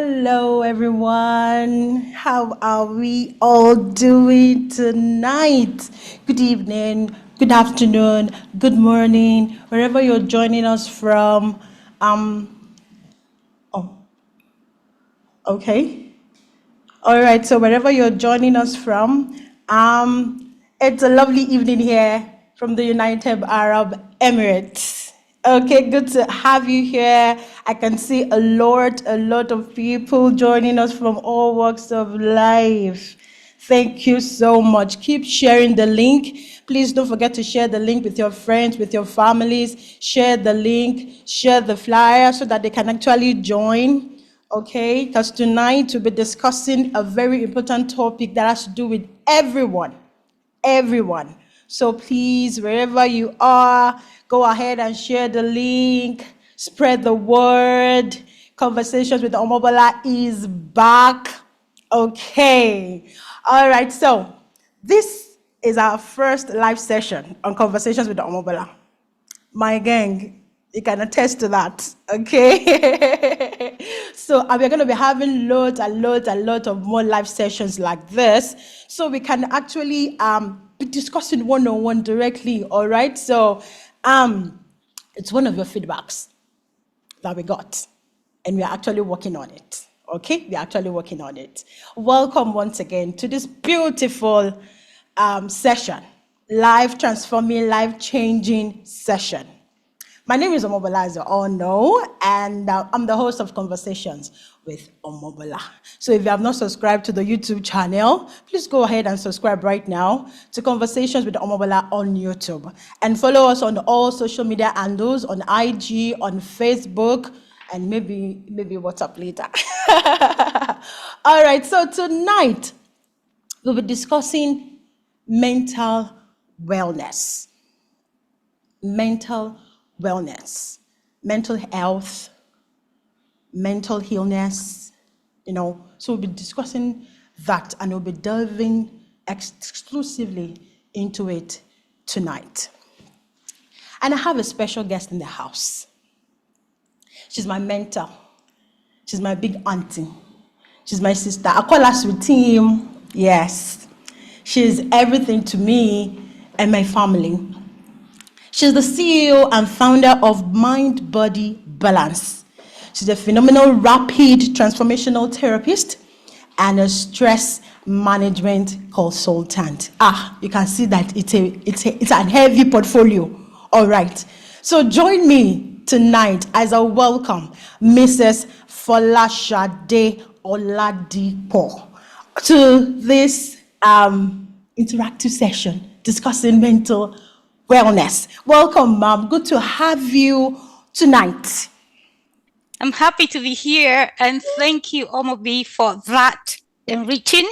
Hello, everyone. How are we all doing tonight? Good evening, good afternoon, good morning, wherever you're joining us from. Oh, okay. All right. So wherever you're joining us from, it's a lovely evening here from the United Arab Emirates. Okay, good to have you here. I can see a lot of people joining us from all walks of life. Thank you so much. Keep sharing the link. Please don't forget to share the link with your friends, with your families. Share the link, share the flyer so that they can actually join. Okay, because tonight we'll be discussing a very important topic that has to do with everyone. Everyone. So please, wherever you are, go ahead and share the link, spread the word. Conversations with Omobola is back. Okay. All right. So this is our first live session on Conversations with Omobola. My gang, you can attest to that, okay? So we're going to be having loads and loads and loads of more live sessions like this, so we can actually be discussing one-on-one directly, all right? So it's one of your feedbacks that we got, and we're actually working on it, okay? We're actually working on it. Welcome once again to this beautiful session, life transforming, life changing session. My name is Omobola, as you all know, and I'm the host of Conversations with Omobola. So if you have not subscribed to the YouTube channel, please go ahead and subscribe right now to Conversations with Omobola on YouTube. And follow us on all social media handles, on IG, on Facebook, and maybe WhatsApp later. All right, so tonight we'll be discussing mental wellness. Mental wellness, mental health, mental illness, So we'll be discussing that, and we'll be delving exclusively into it tonight. And I have a special guest in the house. She's my mentor. She's my big auntie. She's my sister. I call her Sweetie. Yes. She's everything to me and my family. She's the CEO and founder of Mind Body Balance. She's a phenomenal rapid transformational therapist and a stress management consultant. You can see that it's a heavy portfolio. All right. So join me tonight as I welcome Mrs. Folasade Oladipo to this interactive session discussing mental wellness. Welcome, Mom. Good to have you tonight. I'm happy to be here, and thank you, Omobi, for that enriching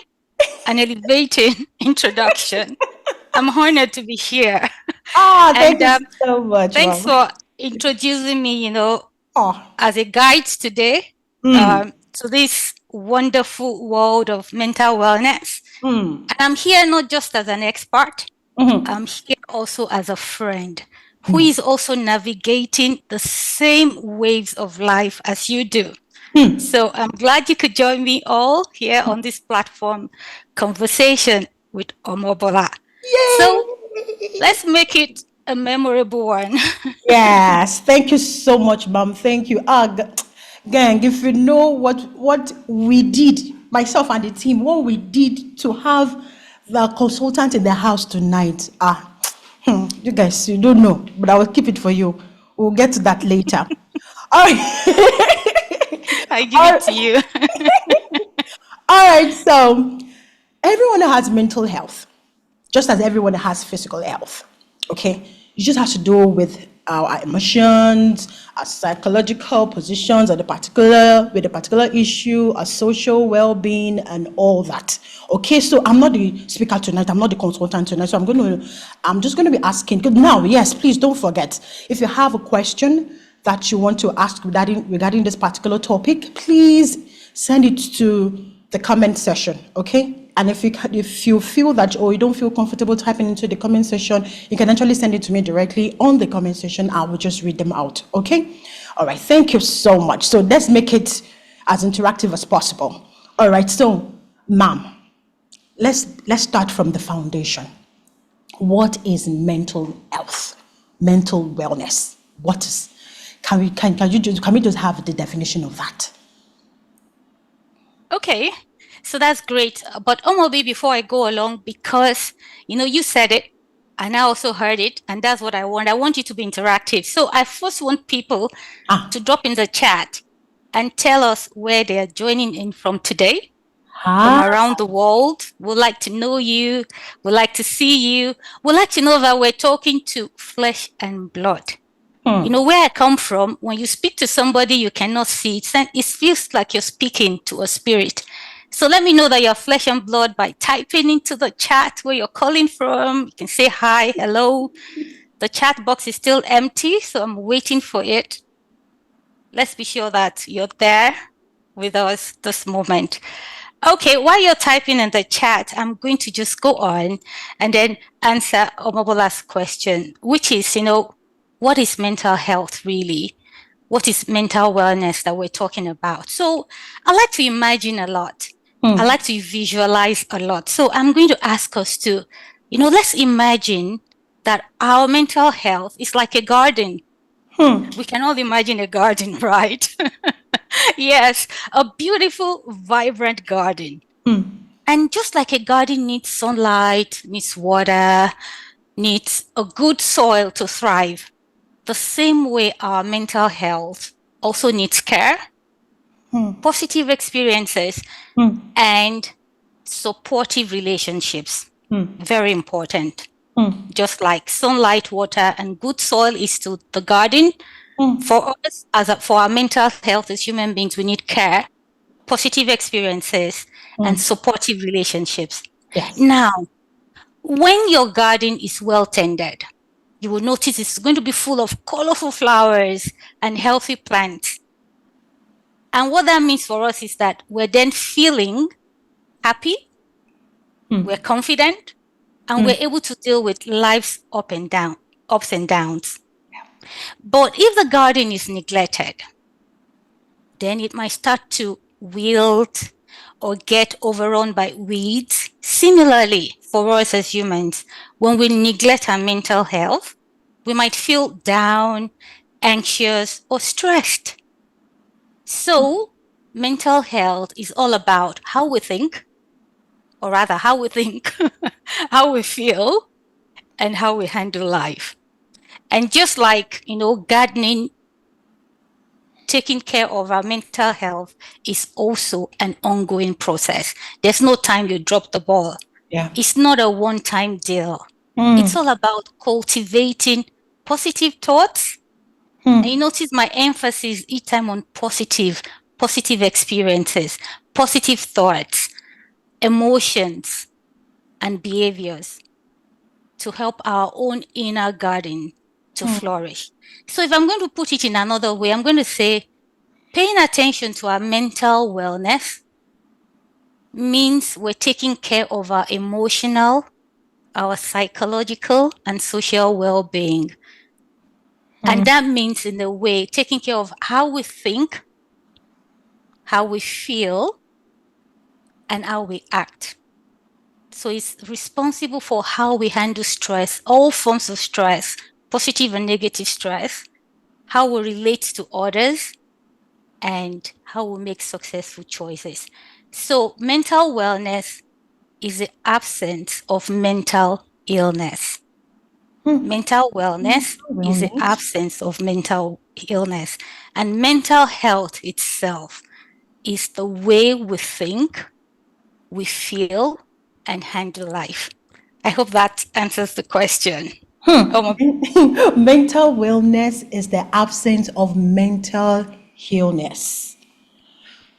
and elevating introduction. I'm honored to be here. Thank you so much, thanks Mom. for introducing me, as a guide today to this wonderful world of mental wellness. And I'm here not just as an expert, I'm here also as a friend who is also navigating the same waves of life as you do. So I'm glad you could join me all here on this platform, Conversation with Omobola. Yay! So let's make it a memorable one. Yes, thank you so much, Mom. Thank you. Gang, if you know what we did, myself and the team, what we did to have the consultant in the house tonight. You guys, you don't know, but I will keep it for you. We'll get to that later. All right. I give it to you. All right, so everyone has mental health, just as everyone has physical health. Okay, it just has to do with our emotions, our psychological positions with a particular issue, our social well-being, and all that. Okay, so I'm not the speaker tonight. I'm not the consultant tonight. So I'm just going to be asking. Now, yes, please don't forget, if you have a question that you want to ask regarding this particular topic, please send it to the comment section. Okay. And if you feel that, or you don't feel comfortable typing into the comment section, you can actually send it to me directly on the comment section. I will just read them out. Okay. All right. Thank you so much. So let's make it as interactive as possible. All right, so, ma'am, let's start from the foundation. What is mental health, mental wellness? What is? Can we just have the definition of that? Okay, so that's great. But Omobi, before I go along, because you said it, and I also heard it, and that's what I want. I want you to be interactive. So I first want people to drop in the chat and tell us where they are joining in from today, from around the world. We'd like to know you. We'd like to see you. We'd like to know that we're talking to flesh and blood. Where I come from, when you speak to somebody you cannot see, it feels like you're speaking to a spirit. So let me know that you're flesh and blood by typing into the chat where you're calling from. You can say hi, hello. The chat box is still empty, so I'm waiting for it. Let's be sure that you're there with us this moment. Okay, while you're typing in the chat, I'm going to just go on and then answer Omobola's question, which is, what is mental health really? What is mental wellness that we're talking about? So I like to imagine a lot. I like to visualize a lot. So I'm going to ask us to, let's imagine that our mental health is like a garden. We can all imagine a garden, right? Yes, a beautiful, vibrant garden. And just like a garden needs sunlight, needs water, needs a good soil to thrive, the same way our mental health also needs care, positive experiences, and supportive relationships. Very important. Just like sunlight, water, and good soil is to the garden, for us, for our mental health as human beings, we need care, positive experiences, and supportive relationships. Yes. Now, when your garden is well tended, you will notice it's going to be full of colorful flowers and healthy plants. And what that means for us is that we're then feeling happy, we're confident, and we're able to deal with life's ups and downs. But if the garden is neglected, then it might start to wilt or get overrun by weeds. Similarly, for us as humans, when we neglect our mental health, we might feel down, anxious, or stressed. So, mental health is all about how we think, or rather, how we think, how we feel, and how we handle life. And just like, gardening, taking care of our mental health is also an ongoing process. There's no time you drop the ball. Yeah. It's not a one-time deal. It's all about cultivating positive thoughts. And you notice my emphasis each time on positive experiences, positive thoughts, emotions, and behaviors to help our own inner garden to flourish. So if I'm going to put it in another way, I'm going to say paying attention to our mental wellness means we're taking care of our emotional, our psychological, and social well-being. And that means, in a way, taking care of how we think, how we feel, and how we act. So it's responsible for how we handle stress, all forms of stress, positive and negative stress, how we relate to others, and how we make successful choices. So mental wellness is the absence of mental illness. Mental wellness is the absence of mental illness. And mental health itself is the way we think, we feel, and handle life. I hope that answers the question. Mental wellness is the absence of mental illness.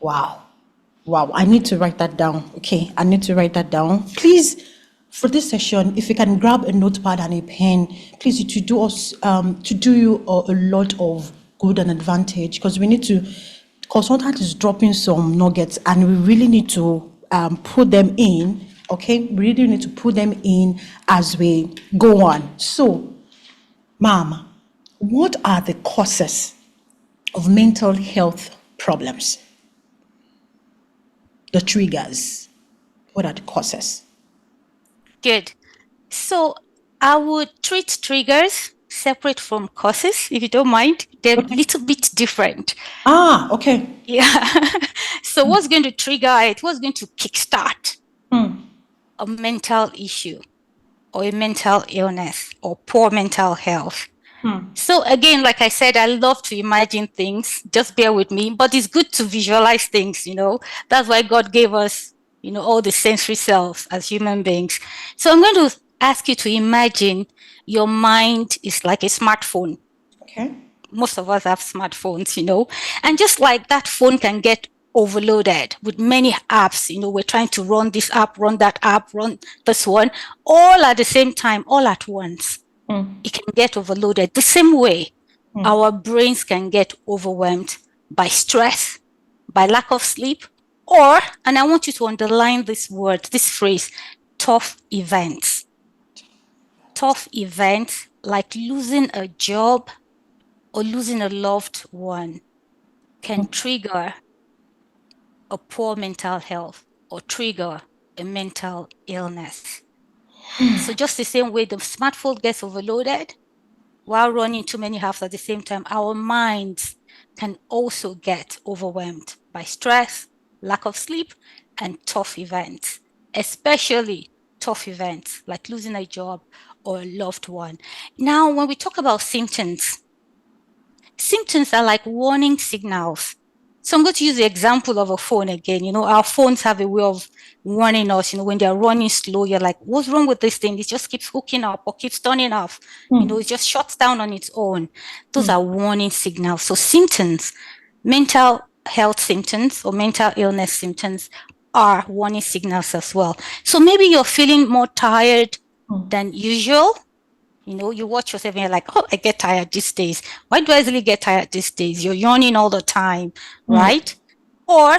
Wow. Wow. I need to write that down. Okay. I need to write that down. Please, for this session, if you can grab a notepad and a pen, please, to do us, to do you a lot of good and advantage, because we need to, Consultant is dropping some nuggets and we really need to put them in. Okay. We really need to put them in as we go on. So, Ma'am, what are the causes of mental health problems? the triggers? What are the causes? Good. So I would treat triggers separate from causes, if you don't mind. They're a little bit different. Okay. Yeah. So what's going to trigger it? What's going to kickstart a mental issue or a mental illness or poor mental health? So again, like I said, I love to imagine things. Just bear with me, but it's good to visualize things, That's why God gave us, all the sensory cells as human beings. So I'm going to ask you to imagine your mind is like a smartphone. Okay. Most of us have smartphones, and just like that phone can get overloaded with many apps, we're trying to run this app, run that app, run this one, all at the same time, all at once. It can get overloaded. The same way our brains can get overwhelmed by stress, by lack of sleep, or, and I want you to underline this word, this phrase, tough events. Tough events like losing a job or losing a loved one can trigger a poor mental health or trigger a mental illness. So just the same way the smartphone gets overloaded while running too many apps at the same time, our minds can also get overwhelmed by stress, lack of sleep, and tough events, especially tough events like losing a job or a loved one. Now, when we talk about symptoms are like warning signals. So I'm going to use the example of a phone again. Our phones have a way of warning us, when they're running slow, you're like, what's wrong with this thing? It just keeps hooking up or keeps turning off. It just shuts down on its own. Those are warning signals. So symptoms, mental health symptoms or mental illness symptoms are warning signals as well. So maybe you're feeling more tired than usual. You watch yourself and you're like, oh, I get tired these days. Why do I really get tired these days? You're yawning all the time, right? Or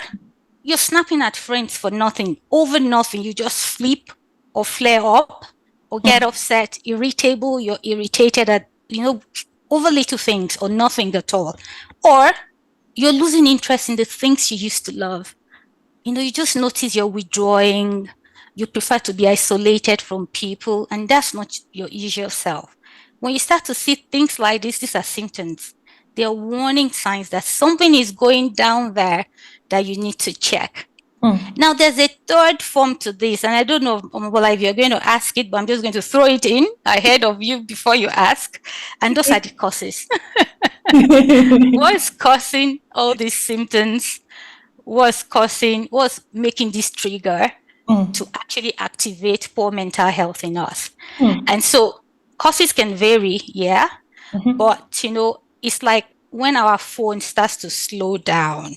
you're snapping at friends for nothing, over nothing. You just flip or flare up or get upset, irritable. You're irritated at, over little things or nothing at all. Or you're losing interest in the things you used to love. You just notice you're withdrawing. You prefer to be isolated from people, and that's not your usual self. When you start to see things like this, these are symptoms. They are warning signs that something is going down there that you need to check. Now, there's a third form to this, and I don't know, if you're going to ask it, but I'm just going to throw it in ahead of you before you ask, and those are the causes. What's causing all these symptoms? What's making this trigger to actually activate poor mental health in us? And so causes can vary, yeah, but it's like when our phone starts to slow down,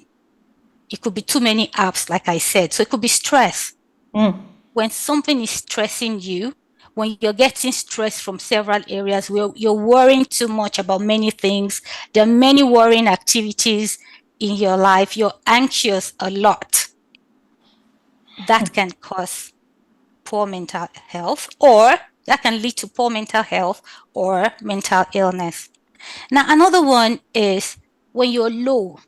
it could be too many apps, like I said. So it could be stress. When something is stressing you, when you're getting stress from several areas, where you're worrying too much about many things, there are many worrying activities in your life, you're anxious a lot, that can cause poor mental health, or that can lead to poor mental health or mental illness. Now, another one is when you're low.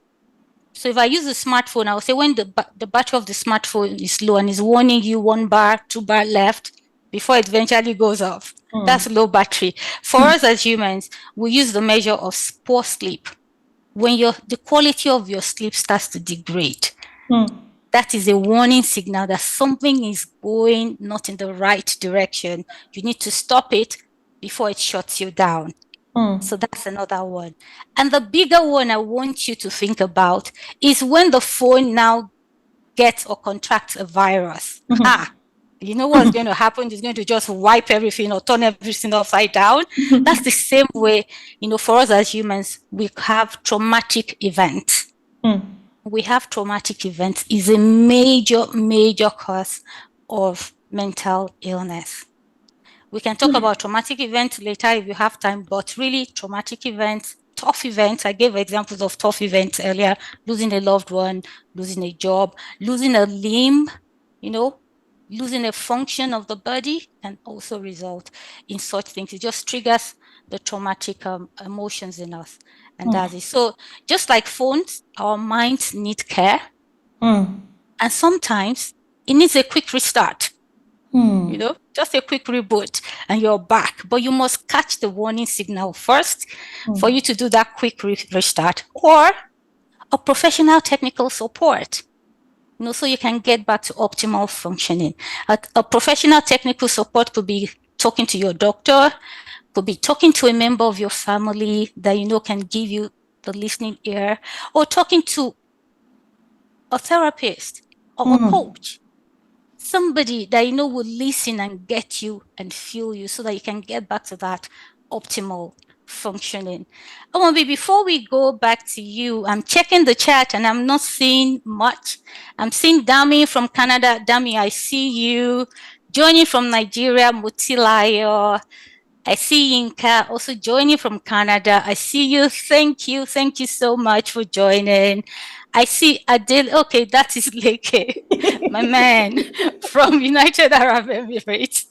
So if I use a smartphone, I will say when the battery of the smartphone is low and is warning you 1 bar, 2 bar left before it eventually goes off. That's low battery. For us as humans, we use the measure of poor sleep. When the quality of your sleep starts to degrade, that is a warning signal that something is going not in the right direction. You need to stop it before it shuts you down. So that's another one. And the bigger one I want you to think about is when the phone now gets or contracts a virus. You know what's going to happen? It's going to just wipe everything or turn everything upside down. That's the same way, for us as humans, we have traumatic events. We have traumatic events is a major, major cause of mental illness. We can talk about traumatic events later if you have time, but really traumatic events, tough events. I gave examples of tough events earlier, losing a loved one, losing a job, losing a limb, losing a function of the body can also result in such things. It just triggers the traumatic emotions in us. And that's it. So just like phones, our minds need care. And sometimes it needs a quick restart. Just a quick reboot and you're back. But you must catch the warning signal first for you to do that quick restart, or a professional technical support, so you can get back to optimal functioning. A professional technical support could be talking to your doctor, could be talking to a member of your family that can give you the listening ear, or talking to a therapist or a coach. Somebody that will listen and get you and feel you so that you can get back to that optimal functioning. Omobi, before we go back to you, I'm checking the chat and I'm not seeing much. I'm seeing Dami from Canada. Dami, I see you. Joining from Nigeria, Mutilayo. I see Yinka also joining from Canada. I see you. Thank you. Thank you so much for joining. I see Adil. Okay, that is Leke, my man from United Arab Emirates.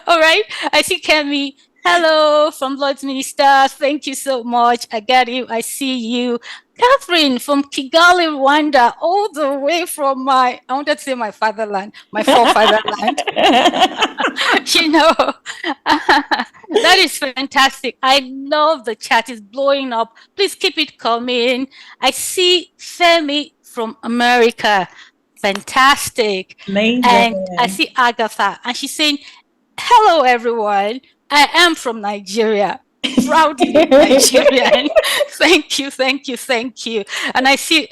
All right. I see Kemi. Hello from Lord's Minister. Thank you so much. I got you. I see you. Catherine from Kigali, Rwanda, all the way from I wanted to say my fatherland, my forefatherland. That is fantastic. I love the chat. It's blowing up. Please keep it coming. I see Femi from America. Fantastic. Amazing. And I see Agatha, and she's saying, hello, everyone. I am from Nigeria. Proudly Nigerian. Thank you, thank you, thank you. And I see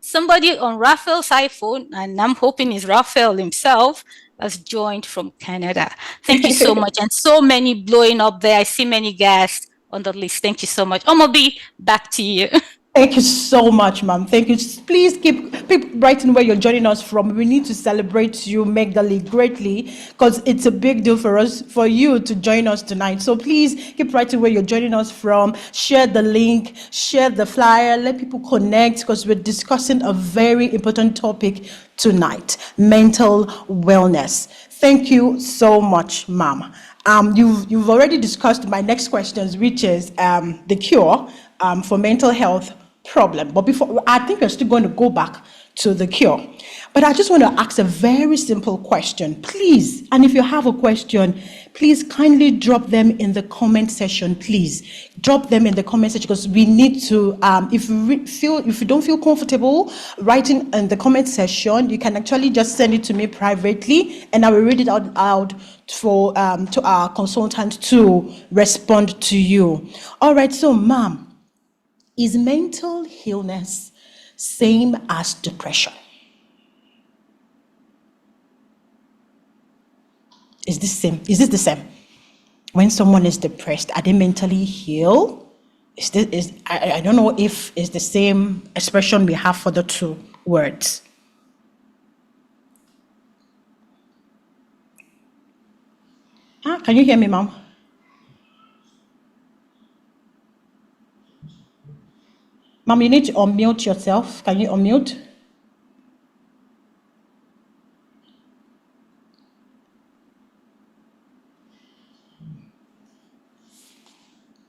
somebody on Raphael's iPhone, and I'm hoping it's Raphael himself, has joined from Canada. Thank you so much. And so many blowing up there. I see many guests on the list. Thank you so much. Omobi, back to you. Thank you so much, ma'am. Thank you. Please keep writing where you're joining us from. We need to celebrate you, Megdali, greatly, because it's a big deal for us, for you to join us tonight. So please keep writing where you're joining us from. Share the link, share the flyer, let people connect, because we're discussing a very important topic tonight: mental wellness. Thank you so much, ma'am. You've already discussed my next questions, which is the cure for mental health problem. But before, I think we're still going to go back to the cure. But I just want to ask a very simple question, please. And if you have a question, please kindly drop them in the comment section, please. Drop them in the comment section, because we need to, if you don't feel comfortable writing in the comment section, you can actually just send it to me privately, and I will read it out for to our consultant to respond to you. All right, so ma'am, is mental illness same as depression? Is this the same? When someone is depressed, are they mentally ill? I don't know if it's the same expression we have for the two words. Can you hear me, ma'am? Ma'am, you need to unmute yourself. Can you unmute?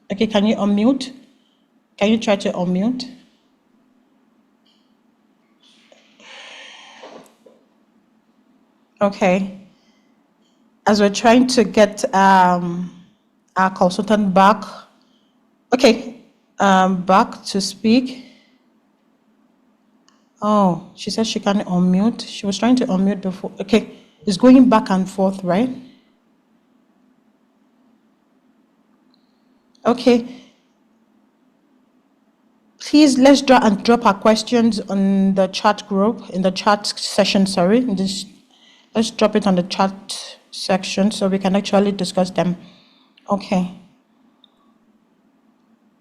Okay, can you unmute? Can you try to unmute? Okay. As we're trying to get our consultant back. Okay, back to speak. Oh, she said she can't unmute. She was trying to unmute before. Okay, it's going back and forth, right? Okay. Please, let's drop our questions on the chat group, in the chat session, sorry. Let's drop it on the chat section so we can actually discuss them. Okay.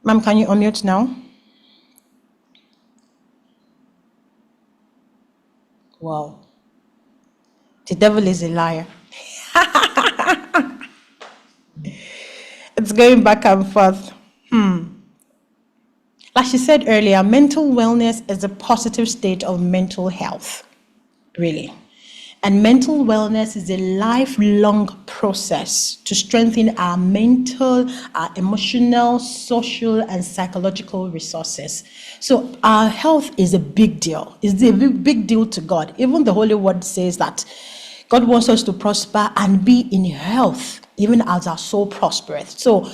Ma'am, can you unmute now? Wow. The devil is a liar. It's going back and forth. Like she said earlier, mental wellness is a positive state of mental health, really. And mental wellness is a lifelong process to strengthen our mental, our emotional, social, and psychological resources. So our health is a big deal. It's a big deal to God. Even the Holy Word says that God wants us to prosper and be in health, even as our soul prospereth. So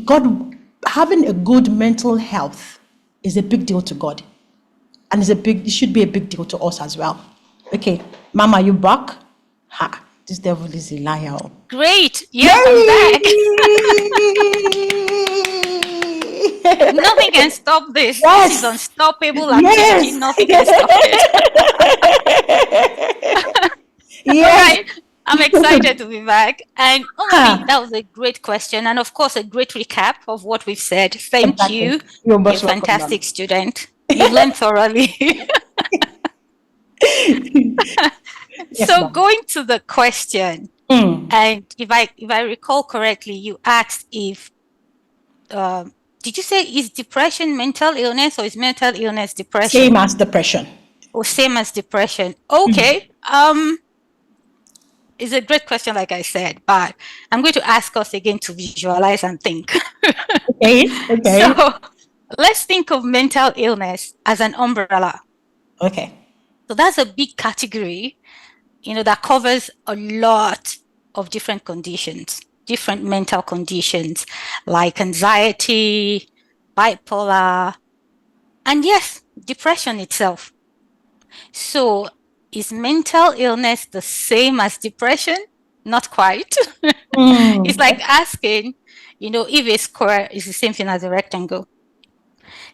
God, having a good mental health is a big deal to God. And it should be a big deal to us as well. Okay, Mama, you back? Ha, this devil is a liar. Great. Yes, I'm back. Yay! Nothing can stop this. This is Yes, unstoppable activity. yes, Nothing can stop it. All yes. right. I'm excited to be back. And Omobi, Ha, that was a great question. And of course, a great recap of what we've said. Thank exactly. you. You're You're a most welcome, fantastic Mama. student. You've learned thoroughly. Yes, So Mama. going to the question, and if I recall correctly, you asked if did you say is depression mental illness or is mental illness Same depression? as depression. Or same as depression? Okay. It's a great question, like I said, but I'm going to ask us again to visualize and think. Okay, So okay, let's think of mental illness as an umbrella. okay. So that's a big category, that covers a lot of different conditions, different mental conditions like anxiety, bipolar, and yes, depression itself. So is mental illness the same as depression? Not quite. It's like asking, if a square is the same thing as a rectangle.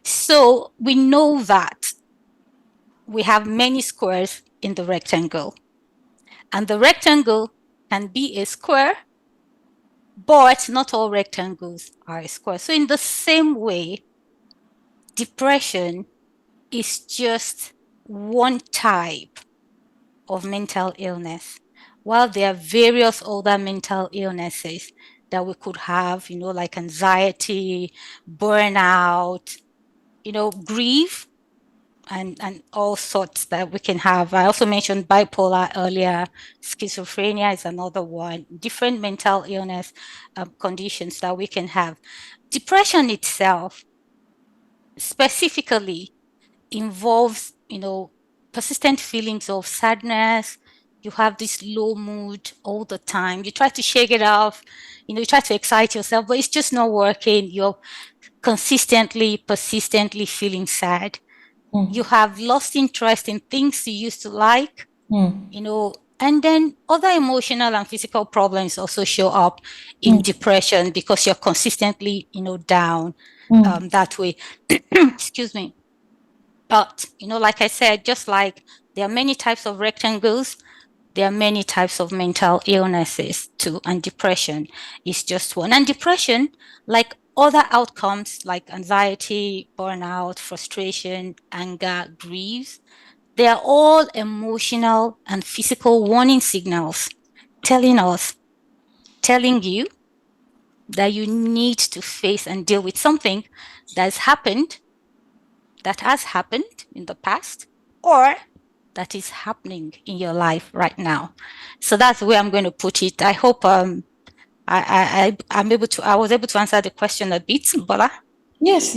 So we know that we have many squares in the rectangle, and the rectangle can be a square, but not all rectangles are a square. So in the same way, depression is just one type of mental illness, while there are various other mental illnesses that we could have, like anxiety, burnout, grief, and all sorts that we can have. I also mentioned bipolar earlier. Schizophrenia is another one. Different mental illness conditions that we can have. Depression itself specifically involves, persistent feelings of sadness. You have this low mood all the time. You try to shake it off, you try to excite yourself, but it's just not working. You're persistently feeling sad. You have lost interest in things you used to like, and then other emotional and physical problems also show up in depression because you're consistently, down that way. Excuse me. But, like I said, just like there are many types of rectangles, there are many types of mental illnesses too, and depression is just one. And depression, like other outcomes like anxiety, burnout, frustration, anger, grief, they are all emotional and physical warning signals telling you that you need to face and deal with something that has happened in the past, or that is happening in your life right now. So that's where I'm going to put it. I hope I was able to answer the question a bit, Bola. Yes,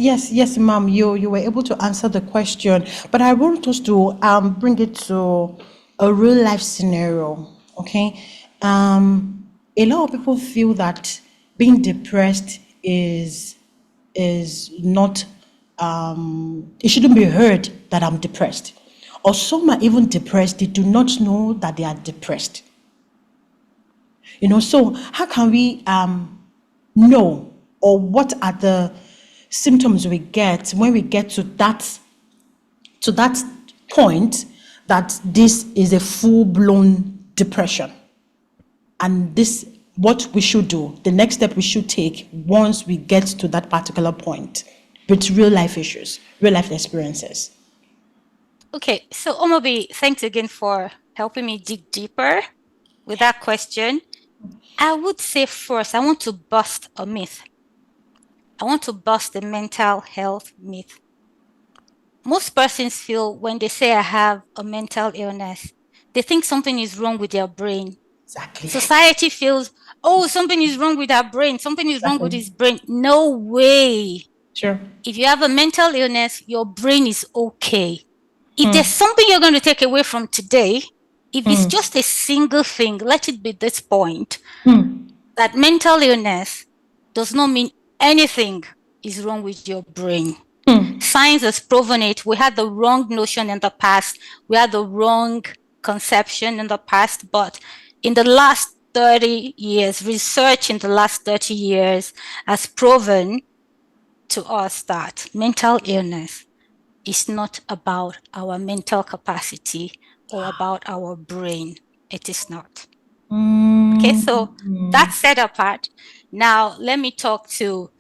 ma'am. You were able to answer the question, but I want us to bring it to a real life scenario. Okay, a lot of people feel that being depressed is not it shouldn't be heard that I'm depressed, or some are even depressed. They do not know that they are depressed. So how can we know, or what are the symptoms we get when we get to that point that this is a full-blown depression, and this what we should do, the next step we should take once we get to that particular point with real life issues, real life experiences. Okay, so Omobi, thanks again for helping me dig deeper with that question. I would say first, I want to bust a myth. I want to bust the mental health myth. Most persons feel when they say I have a mental illness, they think something is wrong with their brain. Exactly. Society feels, oh, something is wrong with our brain. Something is wrong with his brain. No way. Sure. If you have a mental illness, your brain is okay. If there's something you're going to take away from today, if it's just a single thing, let it be this point, that mental illness does not mean anything is wrong with your brain. Science has proven it. We had the wrong notion in the past. We had the wrong conception in the past. But in the last 30 years, research in the last 30 years has proven to us that mental illness is not about our mental capacity or about our brain. It is not. Okay, so that's set apart. Now, let me talk to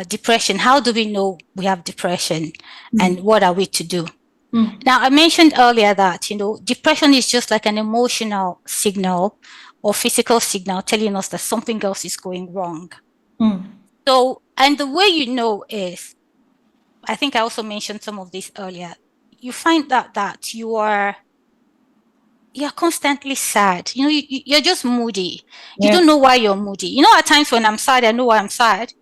depression. How do we know we have depression and what are we to do? Now, I mentioned earlier that, depression is just like an emotional signal or physical signal telling us that something else is going wrong. So, and the way you know is, I think I also mentioned some of this earlier, you find that you're constantly sad. You're just moody. You don't know why you're moody. At times when I'm sad, I know why I'm sad.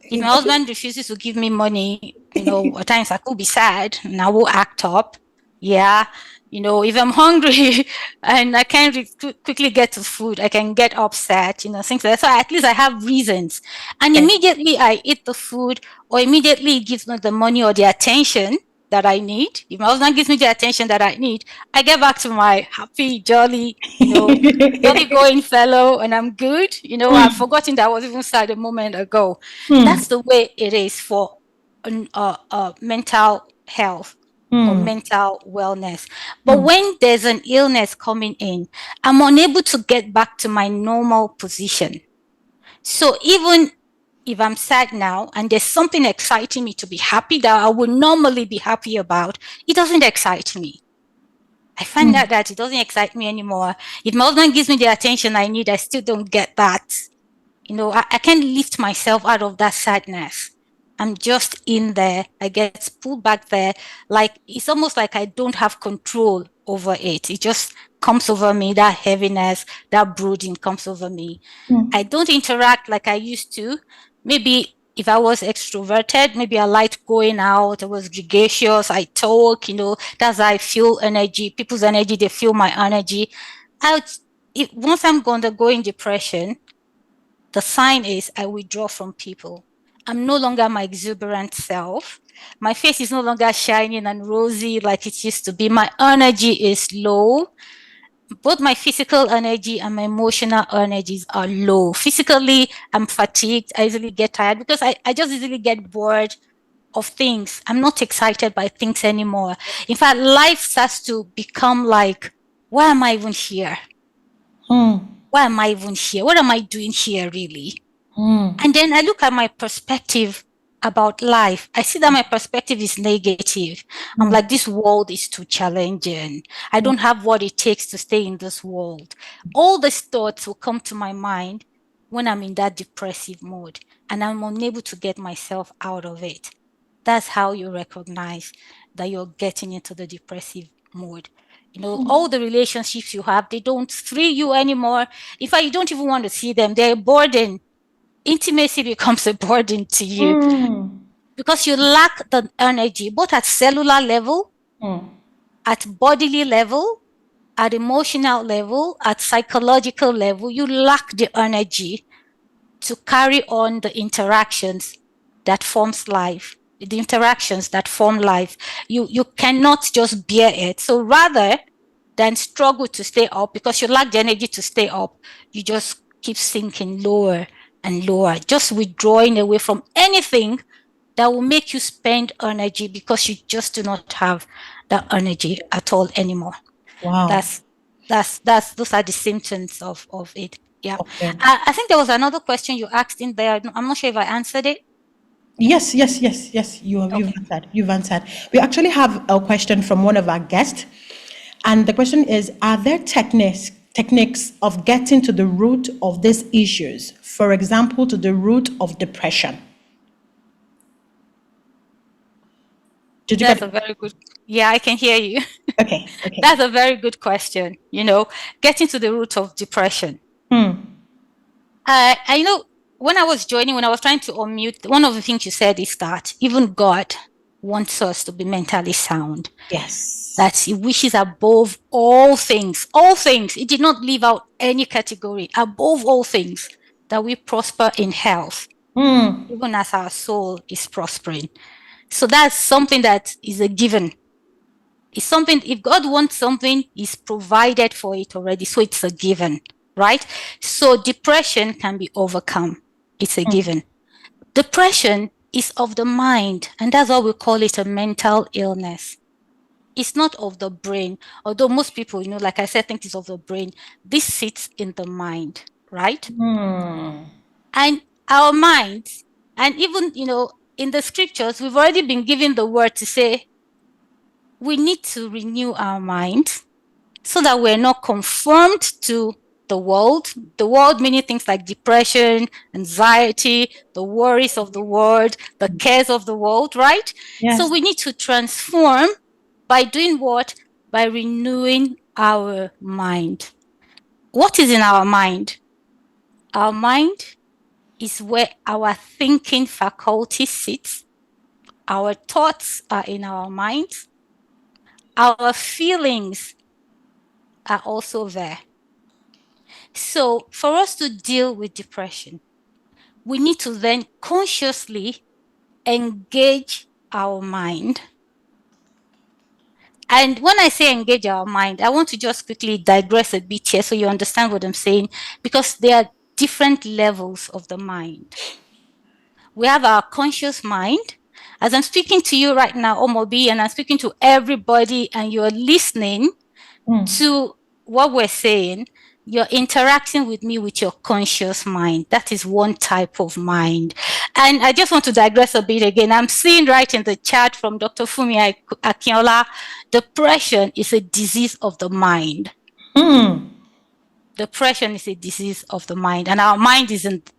If my husband refuses to give me money, at times I could be sad and I will act up. Yeah. If I'm hungry and I can't quickly get to food, I can get upset, things like that. So at least I have reasons. And immediately I eat the food or immediately it gives me the money or the attention that I need. If my husband gives me the attention that I need, I get back to my happy, jolly, jolly going fellow and I'm good. I've forgotten that I was even sad a moment ago. That's the way it is for mental health or mental wellness. But when there's an illness coming in, I'm unable to get back to my normal position. So even if I'm sad now and there's something exciting me to be happy that I would normally be happy about, it doesn't excite me. I find out that it doesn't excite me anymore. If my husband gives me the attention I need, I still don't get that. I can't lift myself out of that sadness. I'm just in there. I get pulled back there. Like, it's almost like I don't have control over it. It just comes over me. That heaviness, that brooding comes over me. I don't interact like I used to. Maybe if I was extroverted, maybe I liked going out. I was gregarious. I talk, that's how I feel energy. People's energy, they feel my energy. Once I'm going to go in depression, the sign is I withdraw from people. I'm no longer my exuberant self. My face is no longer shining and rosy like it used to be. My energy is low. Both my physical energy and my emotional energies are low. Physically, I'm fatigued. I easily get tired because I just easily get bored of things. I'm not excited by things anymore. In fact, life starts to become like, why am I even here? Why am I even here? What am I doing here, really? And then I look at my perspective about life. I see that my perspective is negative. I'm like, this world is too challenging. I don't have what it takes to stay in this world. All these thoughts will come to my mind when I'm in that depressive mode and I'm unable to get myself out of it. That's how you recognize that you're getting into the depressive mode. All the relationships you have, they don't free you anymore. In fact, you don't even want to see them. They're a burden. Intimacy becomes a burden to you because you lack the energy, both at cellular level, at bodily level, at emotional level, at psychological level. You lack the energy to carry on the interactions that forms life, the interactions that form life. You cannot just bear it. So rather than struggle to stay up because you lack the energy to stay up, you just keep sinking lower and lower, just withdrawing away from anything that will make you spend energy because you just do not have that energy at all anymore. Wow. Those are the symptoms of it. Yeah. Okay. I think there was another question you asked in there. I'm not sure if I answered it. Yes. You've answered. We actually have a question from one of our guests. And the question is, are there techniques of getting to the root of these issues? For example, to the root of depression? Did you That's get a it? very good. Yeah, I can hear you. Okay. That's a very good question. Getting to the root of depression. I when I was trying to unmute, one of the things you said is that even God wants us to be mentally sound. Yes. That He wishes above all things. He did not leave out any category. Above all things, that we prosper in health, even as our soul is prospering. So that's something that is a given. It's something, if God wants something, He's provided for it already. So it's a given, right? So depression can be overcome. It's a given. Depression is of the mind, and that's why we call it a mental illness. It's not of the brain, although most people, like I said, think it's of the brain. This sits in the mind, right? And our minds, and even, in the scriptures, we've already been given the word to say, we need to renew our mind so that we're not conformed to the world. The world meaning things like depression, anxiety, the worries of the world, the cares of the world, right? Yes. So we need to transform by doing what? By renewing our mind. What is in our mind? Our mind is where our thinking faculty sits. Our thoughts are in our minds. Our feelings are also there. So for us to deal with depression, we need to then consciously engage our mind. And when I say engage our mind, I want to just quickly digress a bit here so you understand what I'm saying, because there are different levels of the mind. We have our conscious mind. As I'm speaking to you right now, Omobi, and I'm speaking to everybody, and you're listening to what we're saying, you're interacting with me with your conscious mind. That is one type of mind. And I just want to digress a bit again. I'm seeing right in the chat from Dr. Fumi Akinola, depression is a disease of the mind. Depression is a disease of the mind, and our mind isn't.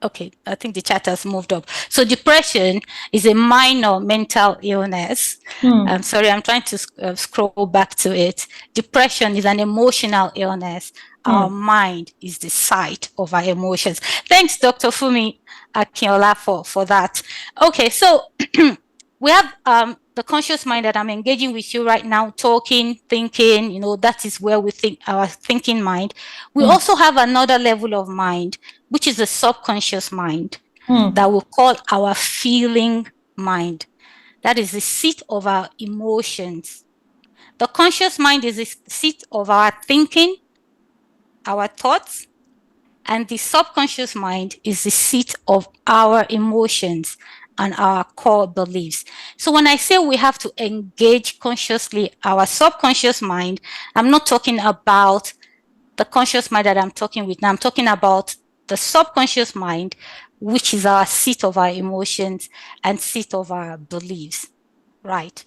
Okay, I think the chat has moved up. So depression is a minor mental illness. I'm sorry, I'm trying to scroll back to it. Depression is an emotional illness. Our mind is the site of our emotions. Thanks, Dr. Fumi Akinola, for that. Okay, so we have the conscious mind that I'm engaging with you right now, talking, thinking, that is where we think, our thinking mind. We also have another level of mind, which is the subconscious mind, that we call our feeling mind. That is the seat of our emotions. The conscious mind is the seat of our thinking, our thoughts, and the subconscious mind is the seat of our emotions and our core beliefs. So when I say we have to engage consciously our subconscious mind, I'm not talking about the conscious mind that I'm talking with now. I'm talking about the subconscious mind, which is our seat of our emotions and seat of our beliefs, right?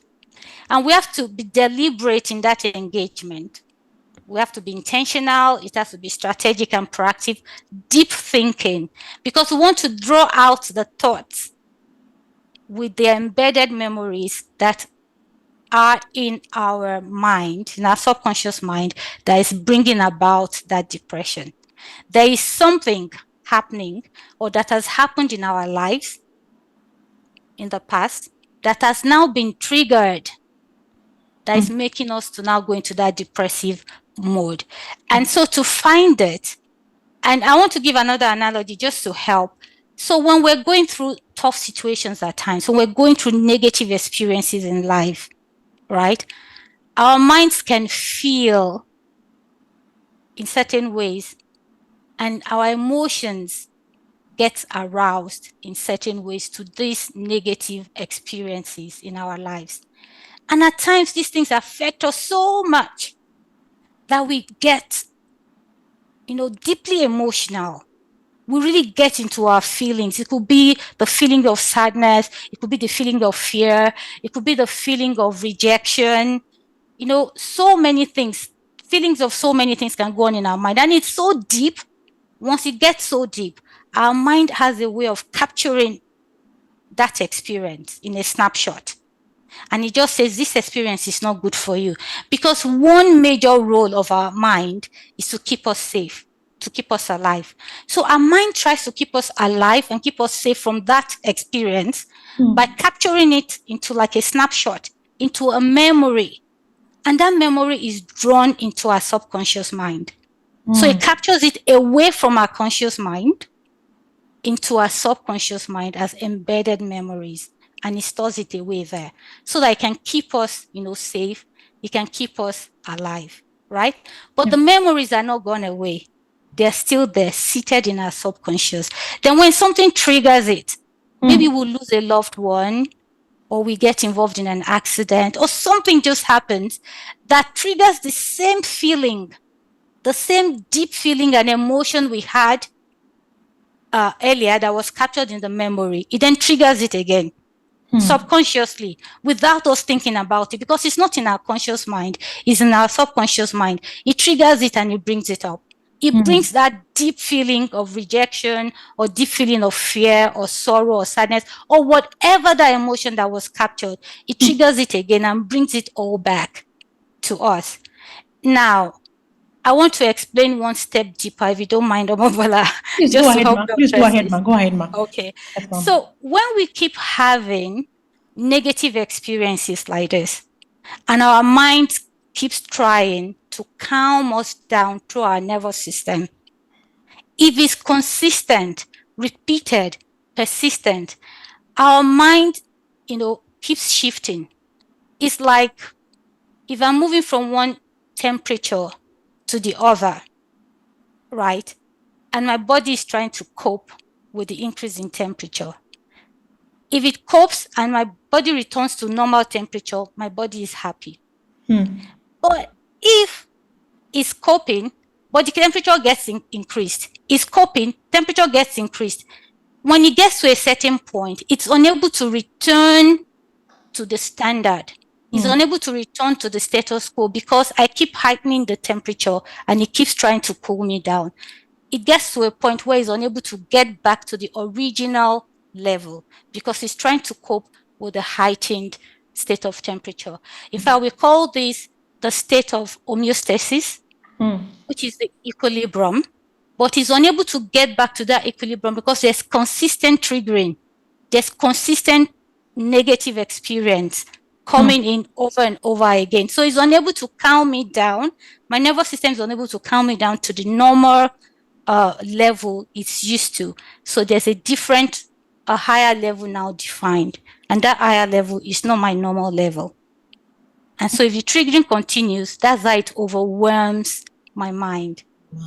And we have to be deliberate in that engagement. We have to be intentional. It has to be strategic and proactive, deep thinking, because we want to draw out the thoughts with the embedded memories that are in our mind, in our subconscious mind, that is bringing about that depression. There is something happening or that has happened in our lives in the past that has now been triggered, that is making us to now go into that depressive mode. And so to find it, and I want to give another analogy just to help. So when we're going through tough situations at times, when we're going through negative experiences in life, right? Our minds can feel in certain ways, and our emotions get aroused in certain ways to these negative experiences in our lives. And at times, these things affect us so much that we get, deeply emotional. We really get into our feelings. It could be the feeling of sadness. It could be the feeling of fear. It could be the feeling of rejection. So many things, feelings of so many things can go on in our mind. And it's so deep. Once it gets so deep, our mind has a way of capturing that experience in a snapshot. And it just says this experience is not good for you. Because one major role of our mind is to keep us safe, to keep us alive. So our mind tries to keep us alive and keep us safe from that experience by capturing it into like a snapshot, into a memory. And that memory is drawn into our subconscious mind. So it captures it away from our conscious mind into our subconscious mind as embedded memories, and it stores it away there so that it can keep us, safe. It can keep us alive, right? But the memories are not gone away. They're still there, seated in our subconscious. Then when something triggers it, maybe we'll lose a loved one, or we get involved in an accident, or something just happens that triggers the same feeling, the same deep feeling and emotion we had earlier that was captured in the memory. It then triggers it again subconsciously without us thinking about it, because it's not in our conscious mind, it's in our subconscious mind. It triggers it and it brings it up. It brings that deep feeling of rejection, or deep feeling of fear or sorrow or sadness, or whatever the emotion that was captured. It triggers it again and brings it all back to us. Now, I want to explain one step deeper, if you don't mind, Omobola, Please just go to ahead, help ma. me Please go address ahead, this. ma. Go ahead, ma. Okay. Yes, ma'am. So when we keep having negative experiences like this, and our mind keeps trying to calm us down through our nervous system, if it's consistent, repeated, persistent, our mind, keeps shifting. It's like if I'm moving from one temperature to the other, right? And my body is trying to cope with the increase in temperature. If it copes and my body returns to normal temperature, my body is happy. But if it's coping, body temperature gets increased, it's coping, temperature gets increased. When it gets to a certain point, it's unable to return to the standard. It's unable to return to the status quo because I keep heightening the temperature and it keeps trying to cool me down. It gets to a point where it's unable to get back to the original level because it's trying to cope with the heightened state of temperature. In fact, we call this the state of homeostasis, which is the equilibrium, but it's unable to get back to that equilibrium because there's consistent triggering. There's consistent negative experience coming in over and over again. So it's unable to calm me down. My nervous system is unable to calm me down to the normal level it's used to. So there's a higher level now defined. And that higher level is not my normal level. And so if the triggering continues, that's how it overwhelms my mind.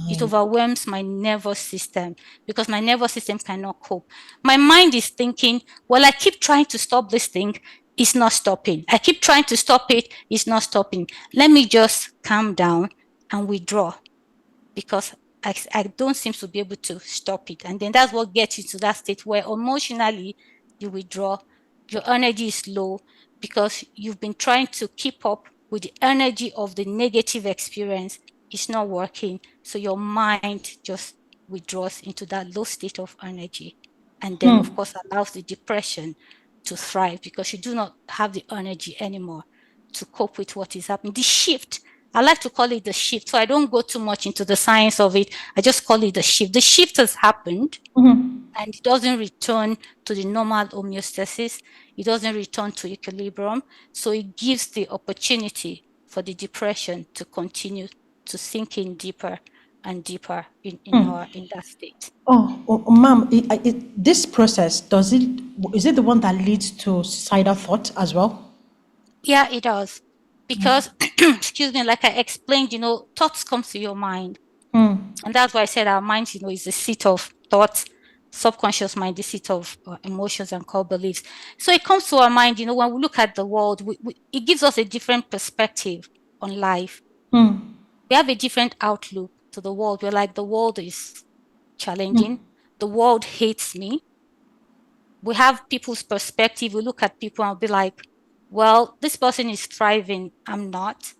It overwhelms my nervous system because my nervous system cannot cope. My mind is thinking, well, I keep trying to stop this thing. It's not stopping. I keep trying to stop it. It's not stopping. Let me just calm down and withdraw because I don't seem to be able to stop it. And then that's what gets you to that state where emotionally you withdraw, your energy is low because you've been trying to keep up with the energy of the negative experience. It's not working. So your mind just withdraws into that low state of energy. And then, of course, allows the depression to thrive because you do not have the energy anymore to cope with what is happening. The shift, I like to call it the shift. So I don't go too much into the science of it. I just call it the shift. The shift has happened and it doesn't return to the normal homeostasis. It doesn't return to equilibrium. So it gives the opportunity for the depression to continue to sink in deeper and deeper in that state. Ma'am, this process, is it the one that leads to suicidal thought as well? Yeah, it does. Because, excuse me, like I explained, thoughts come to your mind. And that's why I said our mind, is the seat of thoughts, subconscious mind, the seat of emotions and core beliefs. So it comes to our mind, when we look at the world, it gives us a different perspective on life. We have a different outlook to the world. We're like, the world is challenging. The world hates me. We have people's perspective. We look at people and be like, well, this person is thriving. I'm not.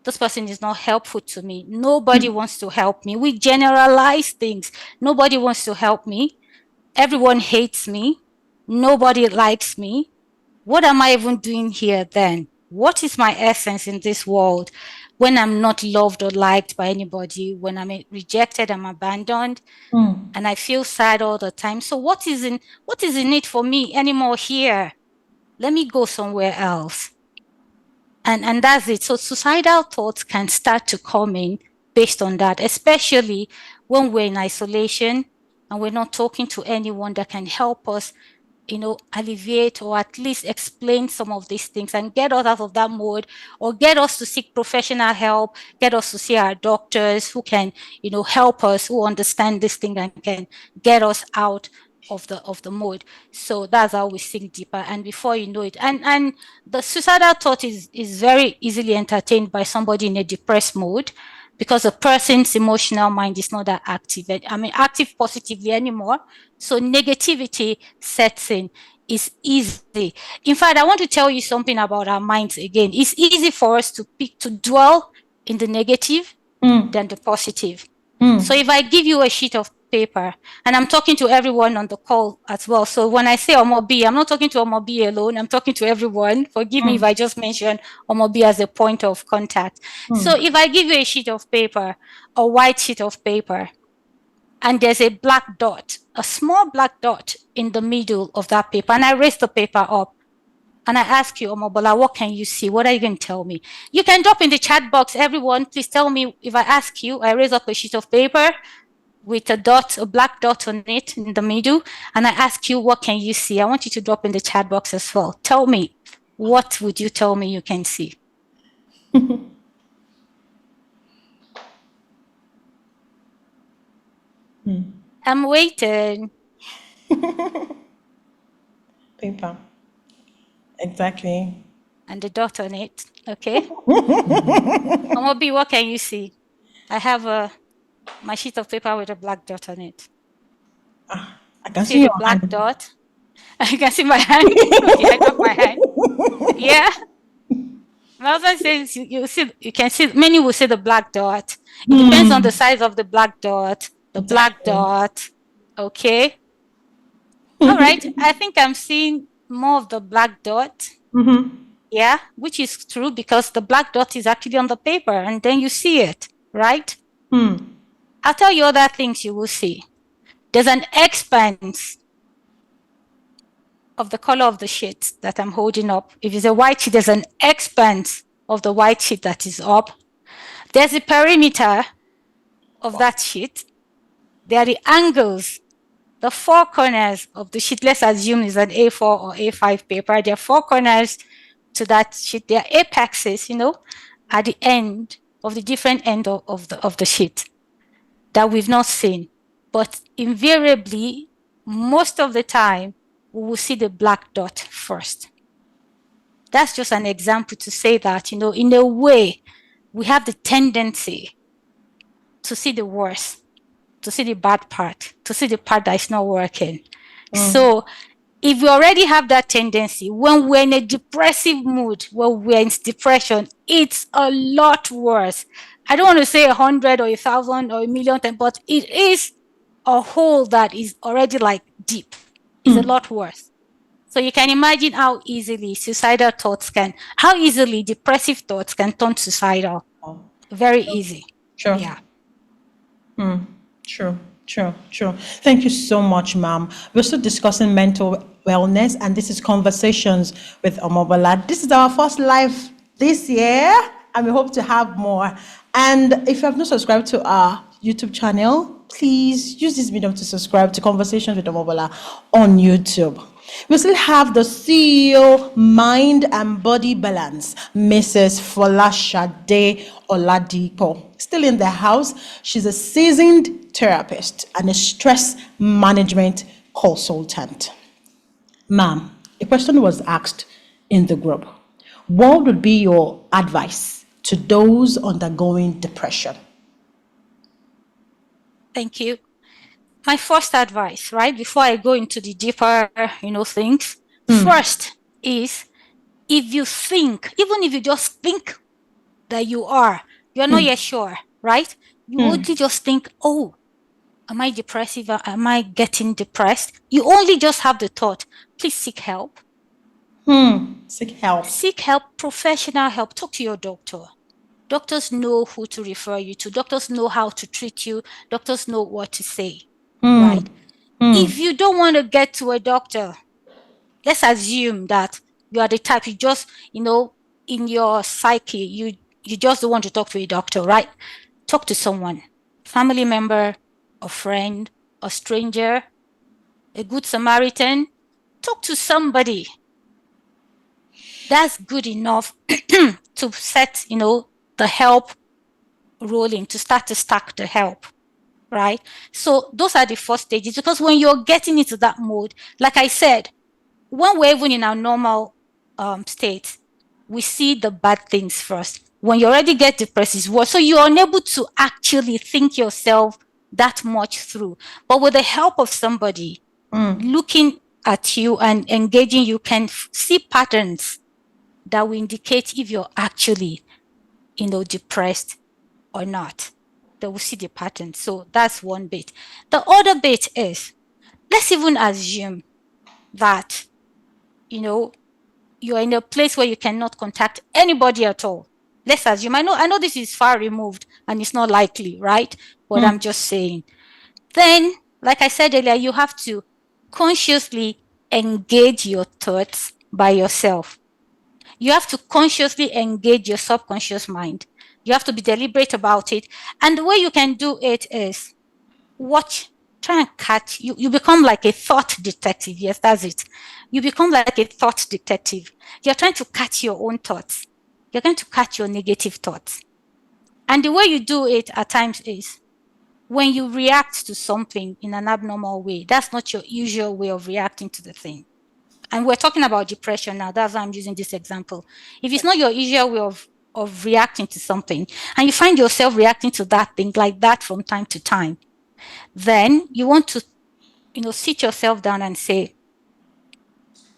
This person is not helpful to me. Nobody wants to help me. We generalize things. Nobody wants to help me. Everyone hates me. Nobody likes me. what am I even doing here then? What is my essence in this world when I'm not loved or liked by anybody, when I'm rejected, I'm abandoned, and I feel sad all the time? So what is in it for me anymore here? Let me go somewhere else. And that's it. So suicidal thoughts can start to come in based on that, especially when we're in isolation and we're not talking to anyone that can help us, alleviate or at least explain some of these things and get us out of that mode, or get us to seek professional help, get us to see our doctors who can, help us, who understand this thing and can get us out of the mode. So that's how we sink deeper. And before you know it, and the suicidal thought is very easily entertained by somebody in a depressed mode, because a person's emotional mind is not that active. Active positively anymore. So negativity sets in. It's easy. In fact, I want to tell you something about our minds again. It's easy for us to dwell in the negative than the positive. So if I give you a sheet of paper, and I'm talking to everyone on the call as well. So when I say Omobi, I'm not talking to Omobi alone. I'm talking to everyone. Forgive me if I just mention Omobi as a point of contact. So if I give you a sheet of paper, a white sheet of paper, and there's a black dot, a small black dot in the middle of that paper, and I raise the paper up, and I ask you, Omobola, what can you see? What are you going to tell me? You can drop in the chat box, everyone. Please tell me, if I ask you, I raise up a sheet of paper with a dot, a black dot on it in the middle, and I ask you, what can you see? I want you to drop in the chat box as well. Tell me, what would you tell me you can see? I'm waiting. Paper. Exactly. And the dot on it. Okay. Omobi, what can you see? I have my sheet of paper with a black dot on it. I can see the black hand. dot. I can see my hand. Okay, I dropped my hand. Yeah. My husband says you can see, many will say the black dot. It depends on the size of the black dot. The black dot. Okay. All right. I think I'm seeing more of the black dot. Yeah, which is true, because the black dot is actually on the paper and then you see it, right? I'll tell you other things you will see. There's an expanse of the color of the sheet that I'm holding up. If it's a white sheet, there's an expanse of the white sheet that is up. There's a perimeter of that sheet. There are the angles, the four corners of the sheet. Let's assume it's an A4 or A5 paper. There are four corners to that sheet. There are apexes, at the end of the different end of the sheet that we've not seen. But invariably, most of the time, we will see the black dot first. That's just an example to say that, in a way, we have the tendency to see the worst, to see the bad part, to see the part that is not working. So if we already have that tendency, when we're in a depressive mood, when we're in depression, it's a lot worse. I don't want to say 100 or 1,000 or 1,000,000, but it is a hole that is already like deep. It's a lot worse. So you can imagine how easily how easily depressive thoughts can turn suicidal. Very easy. Sure. Yeah. True. Thank you so much, ma'am. We're still discussing mental wellness, and this is Conversations with Omobola. This is our first live this year, and we hope to have more. And if you have not subscribed to our YouTube channel, please use this medium to subscribe to Conversations with Omobola on YouTube. We still have the CEO, Mind and Body Balance, Mrs. Folasade Oladipo, still in the house. She's a seasoned therapist and a stress management consultant. Ma'am, a question was asked in the group. What would be your advice to those undergoing depression? Thank you. My first advice, right, before I go into the deeper, things, first is, if you think, even if you just think that you're not yet sure, right? You only just think, oh, am I depressive? Am I getting depressed? You only just have the thought, please seek help. Seek help. Seek help, professional help. Talk to your doctor. Doctors know who to refer you to. Doctors know how to treat you. Doctors know what to say, right? If you don't want to get to a doctor, let's assume that you are the type, you just, in your psyche, you just don't want to talk to a doctor, right? Talk to someone, family member, a friend, a stranger, a good Samaritan. Talk to somebody. That's good enough to set, the help rolling, to start to stack the help, right? So those are the first stages, because when you're getting into that mode, like I said, when we're even in our normal state, we see the bad things first. When you already get depressed, it's worse. So you're unable to actually think yourself that much through. But with the help of somebody looking at you and engaging, you can see patterns that will indicate if you're actually, depressed or not. They will see the pattern. So that's one bit. The other bit is, let's even assume that, you're in a place where you cannot contact anybody at all. Let's assume, I know this is far removed and it's not likely, right? But I'm just saying. Then, like I said earlier, you have to consciously engage your thoughts by yourself. You have to consciously engage your subconscious mind. You have to be deliberate about it. And the way you can do it is try and catch, you become like a thought detective. Yes, that's it. You become like a thought detective. You're trying to catch your own thoughts. You're going to catch your negative thoughts. And the way you do it at times is when you react to something in an abnormal way, that's not your usual way of reacting to the thing. And we're talking about depression now. That's why I'm using this example. If it's not your usual way of reacting to something, and you find yourself reacting to that thing like that from time to time, then you want to, sit yourself down and say,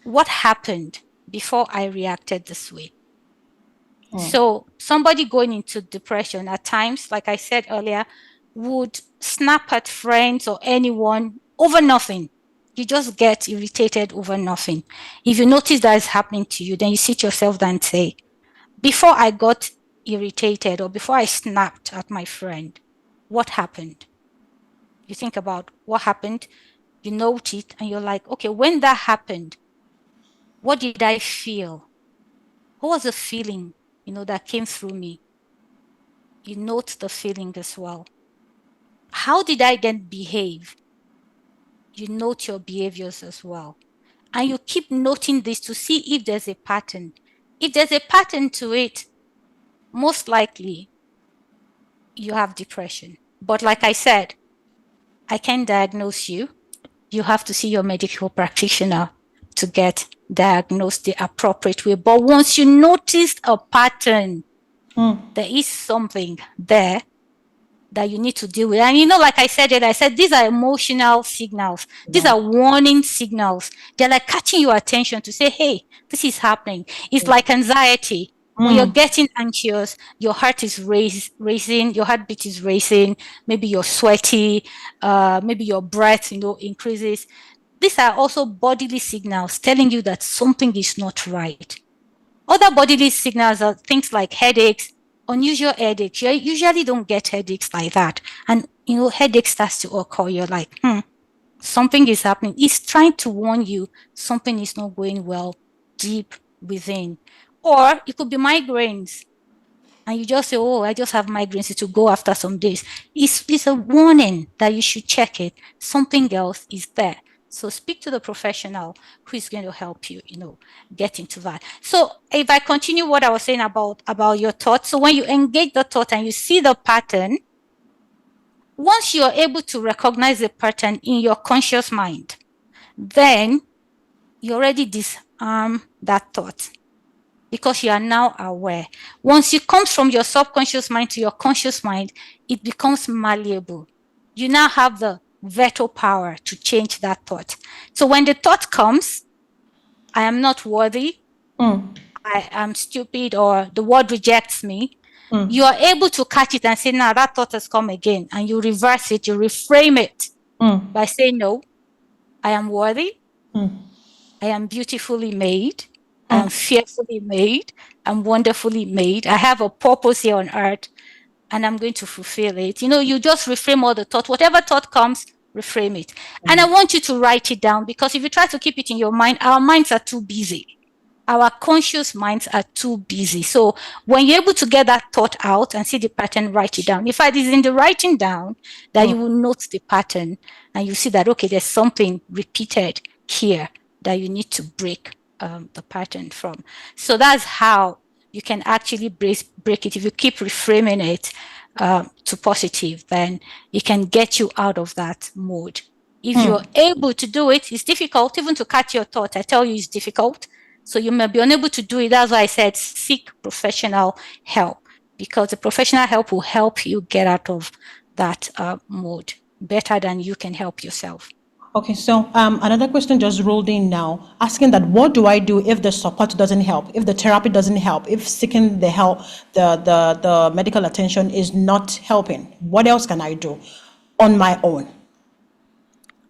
what happened before I reacted this way? So somebody going into depression at times, like I said earlier, would snap at friends or anyone over nothing. You just get irritated over nothing. If you notice that is happening to you, then you sit yourself down and say, before I got irritated or before I snapped at my friend, what happened? You think about what happened, you note it, and you're like, okay, when that happened, what did I feel? What was the feeling, that came through me? You note the feeling as well. How did I then behave? You note your behaviors as well. And you keep noting this to see if there's a pattern. If there's a pattern to it, most likely you have depression. But like I said, I can't diagnose you. You have to see your medical practitioner to get diagnosed the appropriate way. But once you notice a pattern, there is something there that you need to deal with. And like I said, these are emotional signals. These are warning signals. They're like catching your attention to say, hey, this is happening. It's like anxiety. When you're getting anxious, your heart is racing, your heartbeat is racing, maybe you're sweaty, maybe your breath, increases. These are also bodily signals telling you that something is not right. Other bodily signals are things like headaches, unusual headaches. You usually don't get headaches like that. And, headache starts to occur. You're like, something is happening. It's trying to warn you something is not going well deep within. Or it could be migraines. And you just say, oh, I just have migraines. It will go after some days. It's a warning that you should check it. Something else is there. So speak to the professional who is going to help you, get into that. So if I continue what I was saying about your thoughts, so when you engage the thought and you see the pattern, once you're able to recognize the pattern in your conscious mind, then you already disarm that thought because you are now aware. Once it comes from your subconscious mind to your conscious mind, it becomes malleable. You now have the veto power to change that thought. So when the thought comes, I am not worthy, I am stupid, or the world rejects me, you are able to catch it and say, now that thought has come again, and you reverse it, you reframe it by saying, no, I am worthy, I am beautifully made, I am fearfully made. I'm wonderfully made. I have a purpose here on earth, and I'm going to fulfill it. You just reframe all the thought. Whatever thought comes, reframe it. And I want you to write it down, because if you try to keep it in your mind, our minds are too busy. Our conscious minds are too busy. So when you're able to get that thought out and see the pattern, write it down. In fact, it's in the writing down that you will note the pattern, and you see that, okay, there's something repeated here that you need to break the pattern from. So that's how you can actually break it. If you keep reframing it to positive, then it can get you out of that mode. If you're able to do it, it's difficult. Even to catch your thought, I tell you, it's difficult. So you may be unable to do it. That's why I said seek professional help, because the professional help will help you get out of that mode better than you can help yourself. Okay, so another question just rolled in now, asking that what do I do if the support doesn't help, if the therapy doesn't help, if seeking the help, the medical attention is not helping? What else can I do on my own?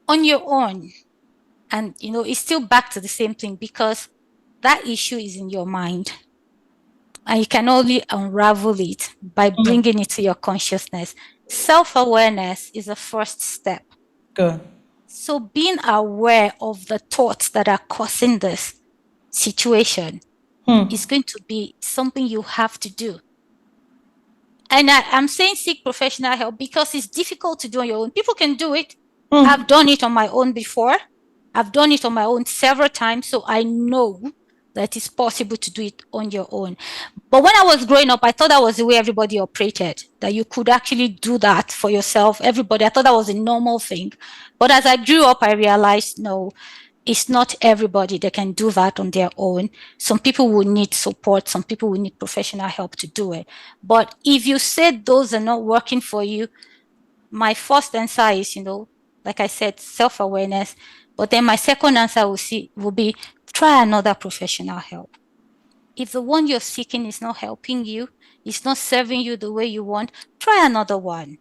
On your own. And, it's still back to the same thing, because that issue is in your mind. And you can only unravel it by bringing it to your consciousness. Self-awareness is the first step. Good. So being aware of the thoughts that are causing this situation is going to be something you have to do. And I'm saying seek professional help because it's difficult to do on your own. People can do it. I've done it on my own before. I've done it on my own several times. So I know that it's possible to do it on your own. But when I was growing up, I thought that was the way everybody operated, that you could actually do that for yourself. Everybody, I thought that was a normal thing. But as I grew up, I realized, no, it's not everybody that can do that on their own. Some people will need support. Some people will need professional help to do it. But if you said those are not working for you, my first answer is, like I said, self-awareness. But then my second answer will be try another professional help. If the one you're seeking is not helping you, it's not serving you the way you want, try another one.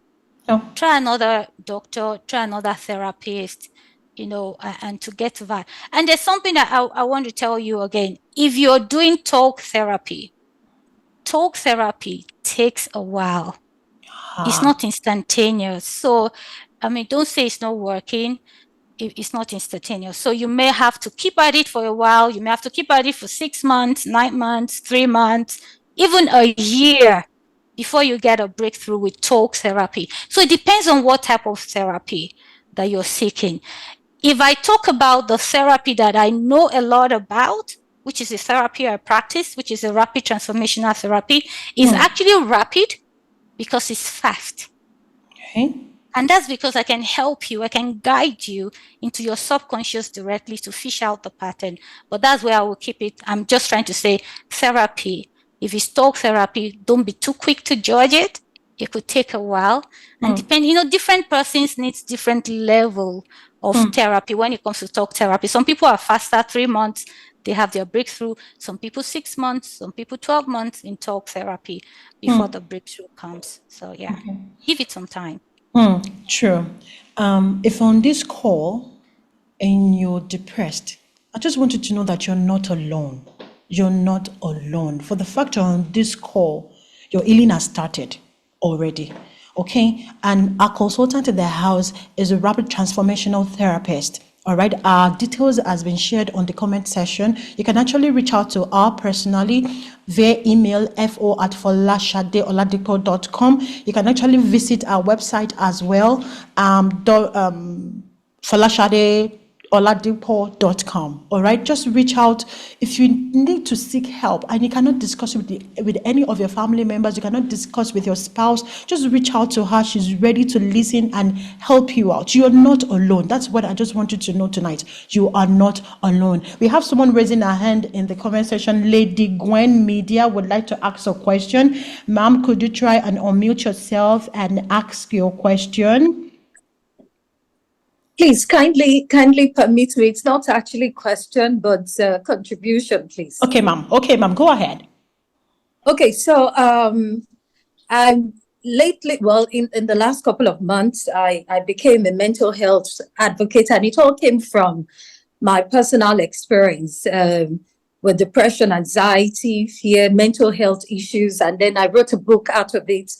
Oh. Try another doctor, try another therapist, and to get to that. And there's something that I want to tell you again. If you're doing talk therapy takes a while. It's not instantaneous. So, don't say it's not working. It's not instantaneous. So you may have to keep at it for a while. You may have to keep at it for 6 months, 9 months, 3 months, even a year before you get a breakthrough with talk therapy. So it depends on what type of therapy that you're seeking. If I talk about the therapy that I know a lot about, which is a therapy I practice, which is a rapid transformational therapy, is actually rapid because it's fast. Okay. And that's because I can help you, I can guide you into your subconscious directly to fish out the pattern. But that's where I will keep it. I'm just trying to say therapy. If it's talk therapy, don't be too quick to judge it. It could take a while. And different persons need different level of therapy when it comes to talk therapy. Some people are faster, 3 months, they have their breakthrough. Some people 6 months, some people 12 months in talk therapy before the breakthrough comes. So give it some time. True. If on this call and you're depressed, I just want you to know that you're not alone. You're not alone. For the fact you're on this call, your healing has started already. Okay? And our consultant in the house is a rapid transformational therapist. All right, our details has been shared on the comment section. You can actually reach out to us personally via email fo@folasadeoladipo.com. You can actually visit our website as well, Folasadeoladipo.com. All right, just reach out if you need to seek help and you cannot discuss with any of your family members, you cannot discuss with your spouse, just reach out to her. She's ready to listen and help you out. You're not alone. That's what I just want you to know tonight. You are not alone. We have someone raising her hand in the comment section. Lady Gwen Media would like to ask a question. Ma'am, could you try and unmute yourself and ask your question? Please kindly permit me. It's not actually a question, but contribution, please. Okay, ma'am. Go ahead. Okay, so I'm lately, well, in the last couple of months, I became a mental health advocate, and it all came from my personal experience with depression, anxiety, fear, mental health issues. And then I wrote a book out of it.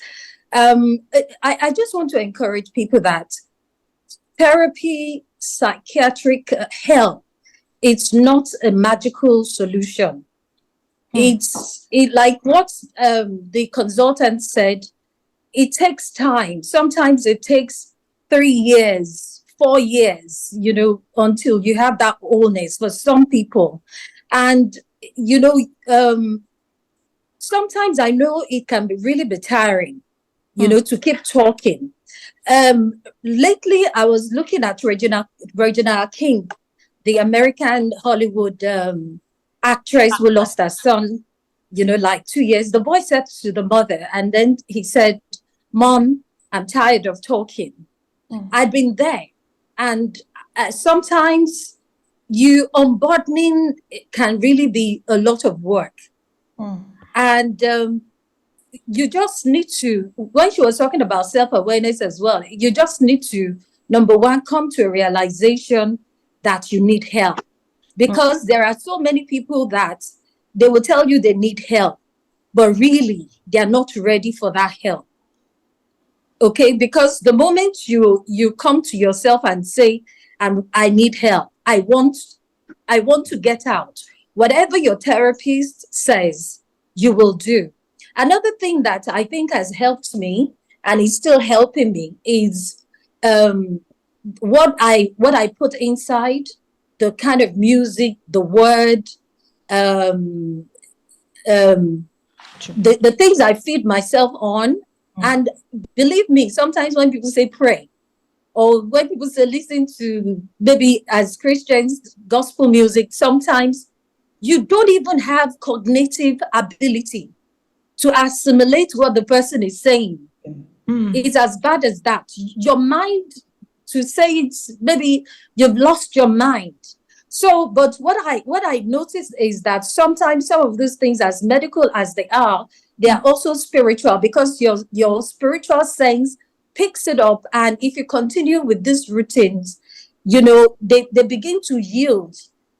I just want to encourage people that therapy, psychiatric help, it's not a magical solution. It's like what the consultant said, it takes time. Sometimes it takes 3 years, 4 years, until you have that wholeness for some people. And, sometimes I know it can be really tiring, to keep talking. Lately, I was looking at Regina King, the American Hollywood actress who lost her son, like 2 years. The boy said to the mother, and then he said, "Mom, I'm tired of talking." I've been there. And sometimes unburdening can really be a lot of work. And you just need to, when she was talking about self-awareness as well, you just need to, number one, come to a realization that you need help. Because there are so many people that they will tell you they need help, but really they're not ready for that help. Okay, because the moment you come to yourself and say, I need help, I want to get out, whatever your therapist says, you will do. Another thing that I think has helped me and is still helping me is what I put inside, the kind of music, the word, the things I feed myself on. And believe me, sometimes when people say pray, or when people say listen to, maybe as Christians, gospel music, sometimes you don't even have cognitive ability to assimilate what the person is saying. It's as bad as that. Your mind, to say it's, maybe you've lost your mind. So, but what I noticed is that sometimes some of these things, as medical as they are also spiritual, because your spiritual sense picks it up. And if you continue with these routines, they begin to yield,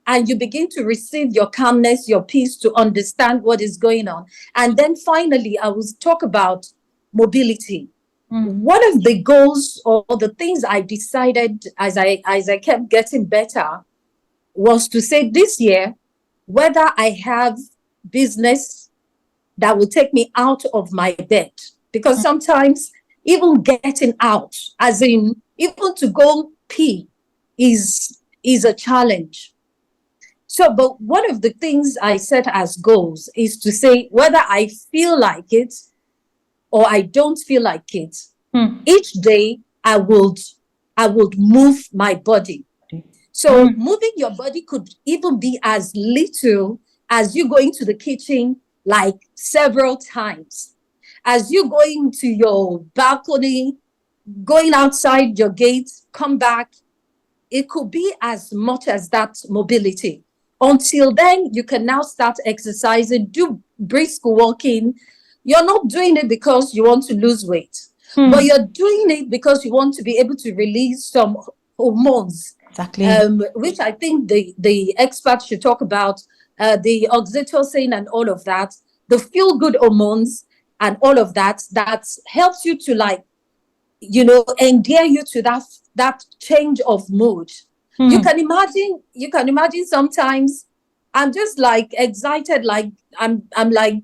and you begin to receive your calmness, your peace, to understand what is going on. And then finally, I will talk about mobility. One of the goals or the things I decided as I kept getting better was to say this year, whether I have business that will take me out of my bed, because sometimes even getting out, as in even to go pee, is a challenge. So, but one of the things I set as goals is to say whether I feel like it or I don't feel like it, each day I would move my body. So moving your body could even be as little as you going to the kitchen like several times, as you going to your balcony, going outside your gate, come back. It could be as much as that mobility. Until then, you can now start exercising, do brisk walking. You're not doing it because you want to lose weight, but you're doing it because you want to be able to release some hormones. Exactly. Which I think the experts should talk about, the oxytocin and all of that, the feel-good hormones and all of that helps you to endear you to that change of mood. You can imagine sometimes I'm just like excited, like I'm like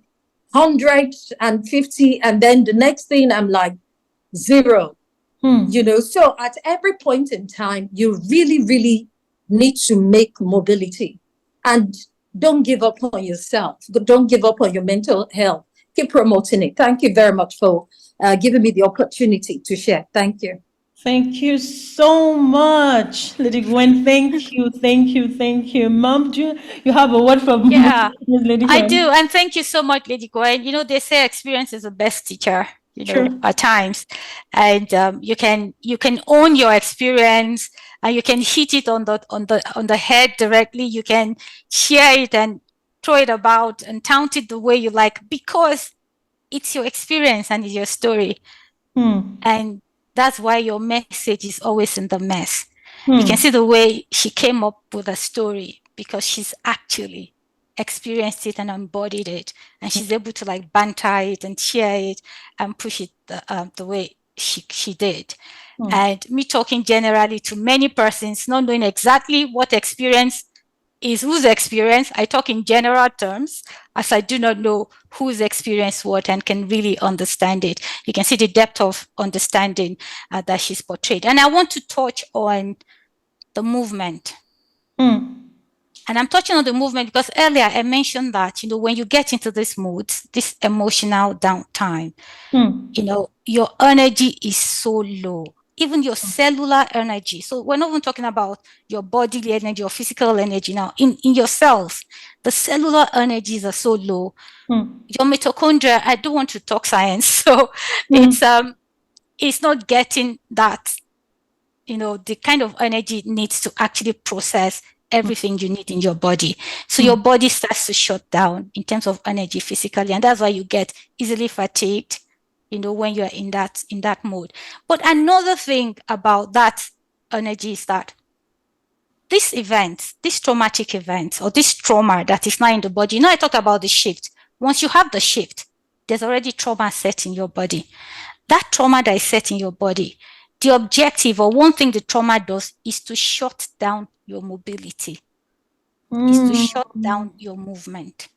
150, and then the next thing I'm like 0. So at every point in time, you really, really need to make mobility, and don't give up on yourself. Don't give up on your mental health. Keep promoting it. Thank you very much for giving me the opportunity to share. Thank you. Thank you so much, Lady Gwen. Thank you. Mom, do you have a word from Yeah, Lady I Gwen? do. And thank you so much, Lady Gwen. They say experience is the best teacher, True. at times. And you can own your experience, and you can hit it on the head directly. You can share it and throw it about and count it the way you like, because it's your experience and it's your story. And that's why your message is always in the mess. You can see the way she came up with a story, because she's actually experienced it and embodied it, and she's able to like banter it and share it and push it the way she did. And me talking generally to many persons, not knowing exactly what experience is whose experience, I talk in general terms, as I do not know whose experience what and can really understand it. You can see the depth of understanding that she's portrayed. And I want to touch on the movement. And I'm touching on the movement because earlier I mentioned that, when you get into this mood, this emotional downtime, your energy is so low, even your cellular energy. So we're not even talking about your bodily energy or physical energy now. In your cells, the cellular energies are so low. Your mitochondria, I don't want to talk science, so it's not getting that, the kind of energy it needs to actually process everything you need in your body. So your body starts to shut down in terms of energy physically, and that's why you get easily fatigued, when you're in that mode. But another thing about that energy is that this event, this traumatic event, or this trauma that is now in the body, I talked about the shift. Once you have the shift, there's already trauma set in your body. That trauma that is set in your body, the objective, or one thing the trauma does, is to shut down your mobility, is to shut down your movement.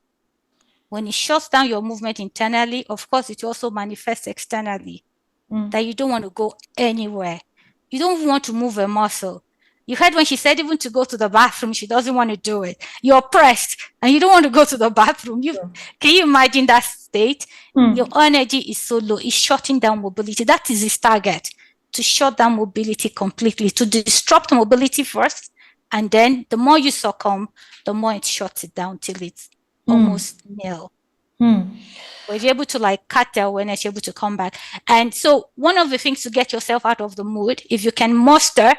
When it shuts down your movement internally, of course, it also manifests externally, that you don't want to go anywhere. You don't want to move a muscle. You heard when she said even to go to the bathroom, she doesn't want to do it. You're pressed and you don't want to go to the bathroom. Can you imagine that state? Your energy is so low. It's shutting down mobility. That is its target, to shut down mobility completely, to disrupt mobility first. And then the more you succumb, the more it shuts it down till it's almost nil. But if you're able to cut the awareness, you're able to come back. And so one of the things to get yourself out of the mood, if you can muster,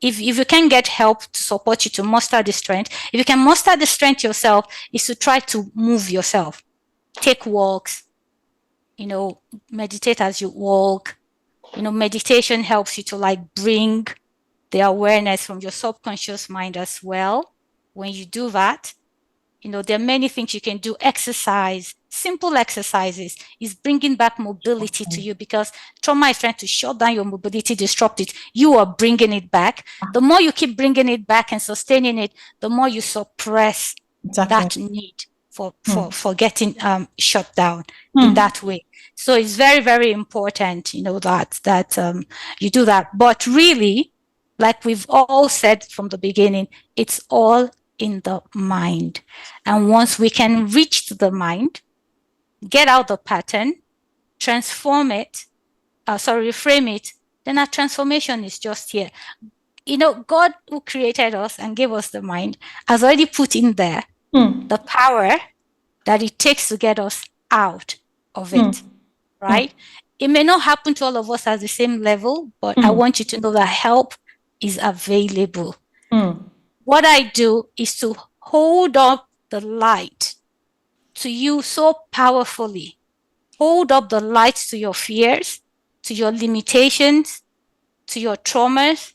if you can get help to support you to muster the strength, if you can muster the strength yourself, is to try to move yourself. Take walks, meditate as you walk. Meditation helps you to bring the awareness from your subconscious mind as well. When you do that, there are many things you can do. Exercise, simple exercises, is bringing back mobility to you, because trauma is trying to shut down your mobility, disrupt it. You are bringing it back. The more you keep bringing it back and sustaining it, the more you suppress that need for getting shut down in that way. So it's very, very important, that you do that. But really, like we've all said from the beginning, it's all in the mind. And once we can reach to the mind, get out the pattern, transform it, reframe it, then our transformation is just here. God, who created us and gave us the mind, has already put in there the power that it takes to get us out of it, right? It may not happen to all of us at the same level, but I want you to know that help is available. What I do is to hold up the light to you so powerfully. Hold up the light to your fears, to your limitations, to your traumas,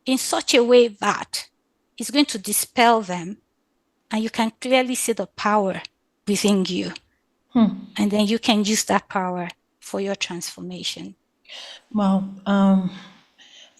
in such a way that it's going to dispel them, and you can clearly see the power within you. And then you can use that power for your transformation. Wow.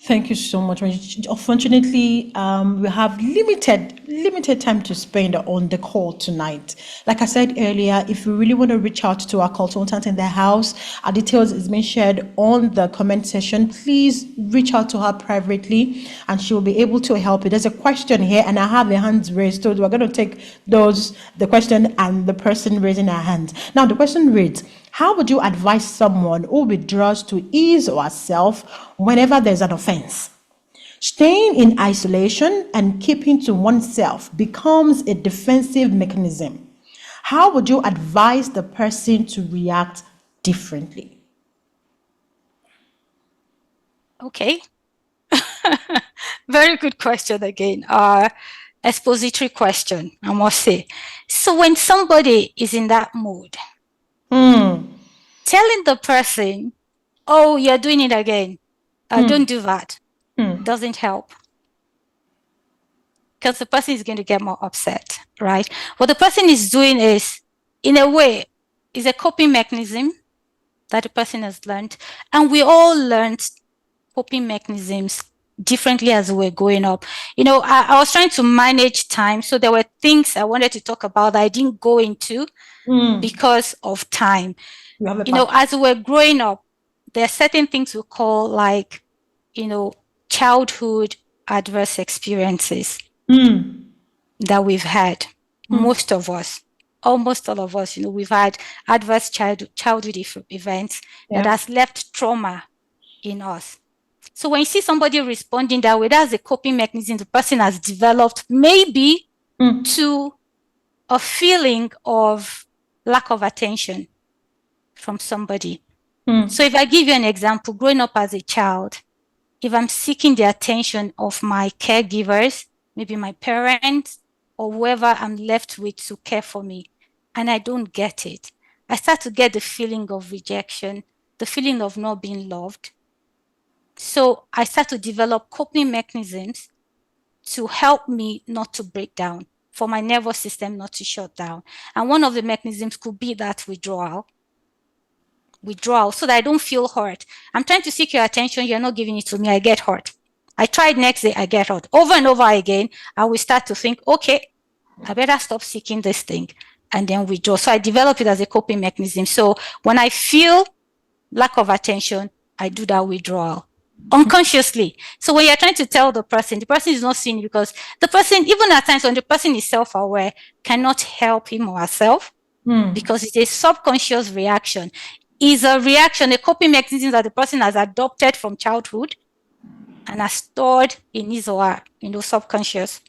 Thank you so much. Unfortunately, we have limited time to spend on the call tonight. Like I said earlier, if you really want to reach out to our consultant in the house, our details is being shared on the comment section. Please reach out to her privately, and she will be able to help you. There's a question here, and I have the hands raised, so we're going to take the question and the person raising her hand. Now, the question reads: how would you advise someone who withdraws to his or herself whenever there's an offense? Staying in isolation and keeping to oneself becomes a defensive mechanism. How would you advise the person to react differently? Okay. Very good question again. Expository question, I must say. So when somebody is in that mood, telling the person, oh, you're doing it again, don't do that, doesn't help. Because the person is going to get more upset. right? What the person is doing is, in a way, is a coping mechanism that the person has learned. And we all learned coping mechanisms differently as we were growing up. I was trying to manage time, so there were things I wanted to talk about that I didn't go into because of time. As we were growing up, there are certain things we call like, childhood adverse experiences that we've had. Most of us, almost all of us, we've had adverse childhood events that has left trauma in us. So when you see somebody responding that way, that's a coping mechanism the person has developed, maybe to a feeling of lack of attention from somebody. So if I give you an example, growing up as a child, if I'm seeking the attention of my caregivers, maybe my parents or whoever I'm left with to care for me, and I don't get it, I start to get the feeling of rejection, the feeling of not being loved. So I start to develop coping mechanisms to help me not to break down, for my nervous system not to shut down. And one of the mechanisms could be that withdrawal, so that I don't feel hurt. I'm trying to seek your attention, you're not giving it to me, I get hurt. I tried next day, I get hurt. Over and over again, I will start to think, okay, I better stop seeking this thing, and then withdraw. So I develop it as a coping mechanism. So when I feel lack of attention, I do that withdrawal unconsciously. So when you're trying to tell the person is not seeing you, because the person, even at times when the person is self-aware, cannot help him or herself because it's a subconscious reaction. Is a reaction, a coping mechanism that the person has adopted from childhood and has stored in his or her, subconscious.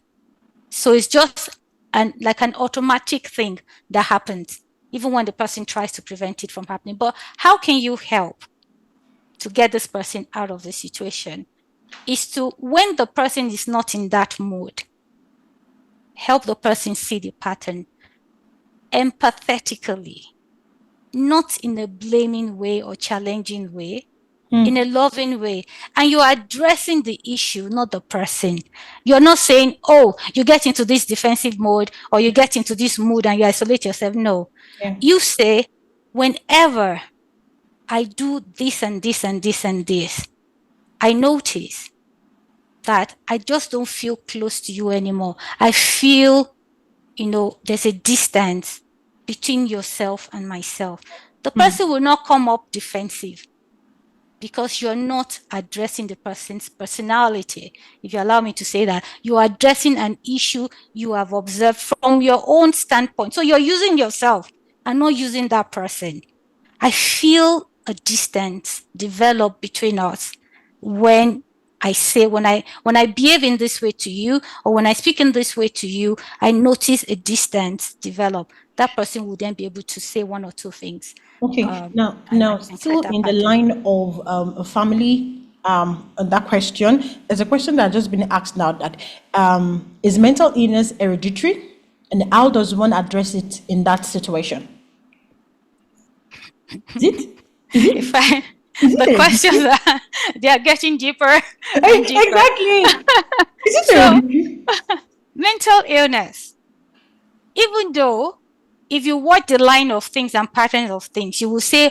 So it's just like an automatic thing that happens, even when the person tries to prevent it from happening. But how can you help to get this person out of the situation? Is to, when the person is not in that mood, help the person see the pattern empathetically, not in a blaming way or challenging way, in a loving way. And you're addressing the issue, not the person. You're not saying, oh, you get into this defensive mode or you get into this mood and you isolate yourself. No. You say, whenever I do this and this and this and this, I notice that I just don't feel close to you anymore. I feel, there's a distance between yourself and myself. The person will not come up defensive because you're not addressing the person's personality. If you allow me to say that, you're addressing an issue you have observed from your own standpoint. So you're using yourself and not using that person. I feel a distance develop between us when I say, when I behave in this way to you, or when I speak in this way to you, I notice a distance develop. That person will then be able to say one or two things. Okay. Now, still in the line of a family, that question, there's a question that has just been asked now that is mental illness hereditary, and how does one address it in that situation? Is it? The questions they are getting deeper and deeper. Exactly. Is it hereditary? Mental illness, even though if you watch the line of things and patterns of things, you will say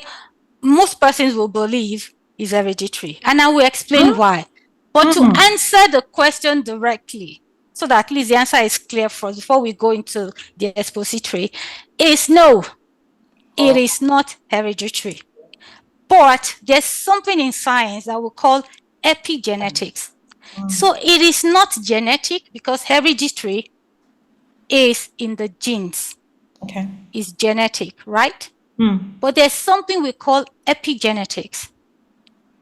most persons will believe is hereditary. And I will explain why. But to answer the question directly, so that at least the answer is clear for us before we go into the expository, is no, it is not hereditary. But there's something in science that we call epigenetics. So it is not genetic because hereditary is in the genes. Okay. Is genetic, right? But there's something we call epigenetics,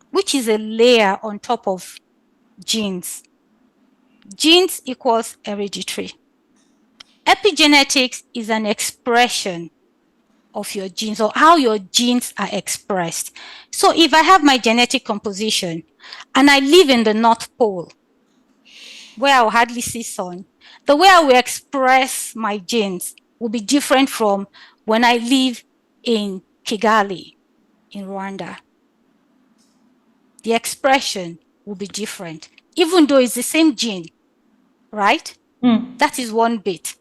which is a layer on top of genes. Genes equals hereditary. Epigenetics is an expression of your genes, or how your genes are expressed. So if I have my genetic composition and I live in the North Pole, where I'll hardly see sun, the way I will express my genes will be different from when I live in Kigali, in Rwanda. The expression will be different, even though it's the same gene, right? That is one bit.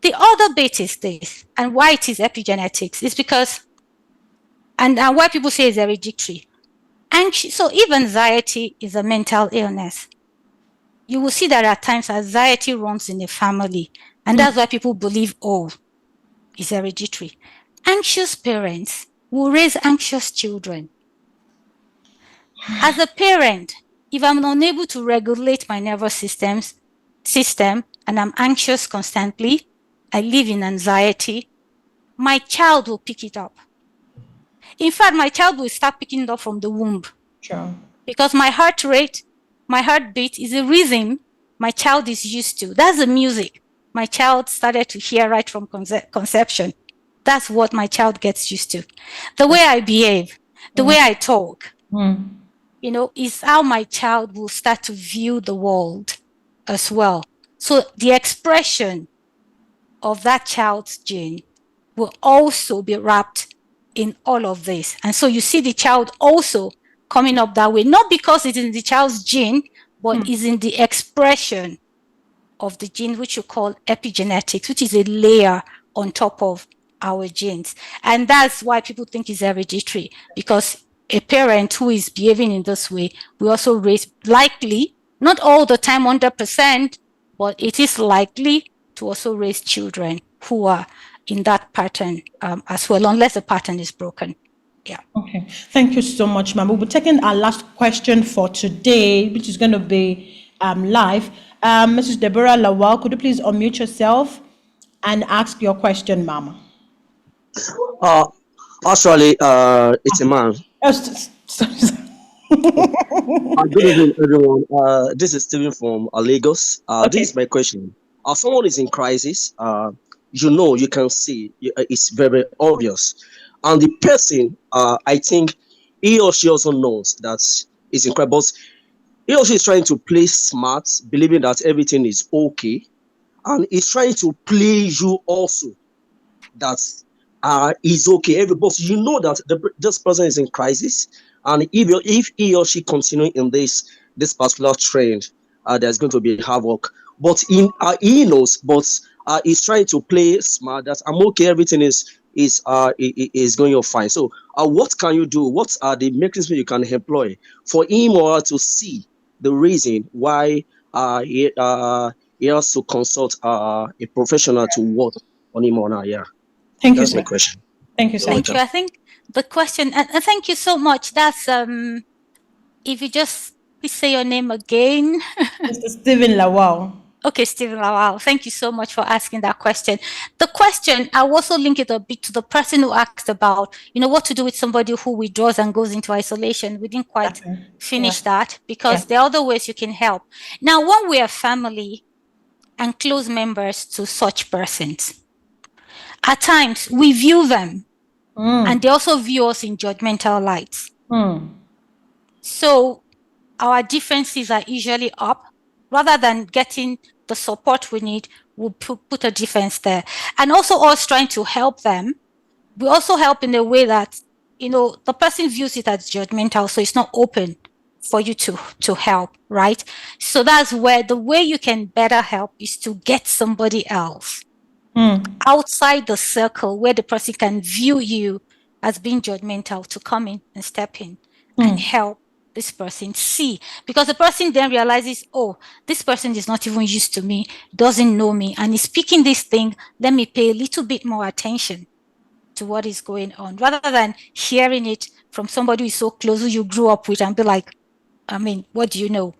The other bit is this, and why it is epigenetics is because, and why people say it's hereditary. So if anxiety is a mental illness, you will see that at times anxiety runs in a family, and that's why people believe, oh, it's hereditary. Anxious parents will raise anxious children. As a parent, if I'm unable to regulate my nervous system and I'm anxious constantly, I live in anxiety, my child will pick it up. In fact, my child will start picking it up from the womb. Sure. Because my heart rate, my heartbeat is a rhythm my child is used to. That's the music my child started to hear right from conception. That's what my child gets used to. The way I behave, the way I talk, is how my child will start to view the world as well. So the expression of that child's gene will also be wrapped in all of this. And so you see the child also coming up that way, not because it's in the child's gene, but is in the expression of the gene, which you call epigenetics, which is a layer on top of our genes. And that's why people think it's hereditary, because a parent who is behaving in this way will also raise, likely, not all the time 100%, but it is likely to also raise children who are in that pattern as well, unless the pattern is broken. Yeah. Okay. Thank you so much, ma'am. We'll be taking our last question for today, which is going to be live. Mrs. Deborah Lawal, could you please unmute yourself and ask your question, ma'am? Actually, it's a man. Good evening, everyone. This is Stephen from Lagos. Okay. This is my question. Someone is in crisis. You can see it's very obvious, and the person, I think, he or she also knows that it's incredible. He or she is trying to play smart, believing that everything is okay, and is trying to play you also that is okay. Everybody, you know that this person is in crisis, and if he or she continue in this particular trend, there's going to be havoc. But he knows, but he's trying to play smart. That I'm okay. Everything is going fine. So, what can you do? What are the mechanisms you can employ for him or her to see the reason why he has to consult a professional to work on him or not? Yeah. Thank you, That's sir. my question. Thank you, sir. Thank you. I think the question, and thank you so much. That's if you just please say your name again. Mr. Stephen Lawal. Okay, Stephen Lawal, thank you so much for asking that question. The question, I'll also link it a bit to the person who asked about, what to do with somebody who withdraws and goes into isolation. We didn't quite finish that, because there are other ways you can help. Now, when we are family and close members to such persons, at times we view them and they also view us in judgmental lights. So our defenses are usually up. Rather than getting the support we need, we'll put a defense there. And also us trying to help them, we also help in a way that, the person views it as judgmental, so it's not open for you to help, right? So that's where the way you can better help is to get somebody else outside the circle where the person can view you as being judgmental to come in and step in and help this person see, because the person then realizes, oh, this person is not even used to me, doesn't know me, and is speaking this thing. Let me pay a little bit more attention to what is going on, rather than hearing it from somebody who is so close, who you grew up with, and be like, I mean, what do you know?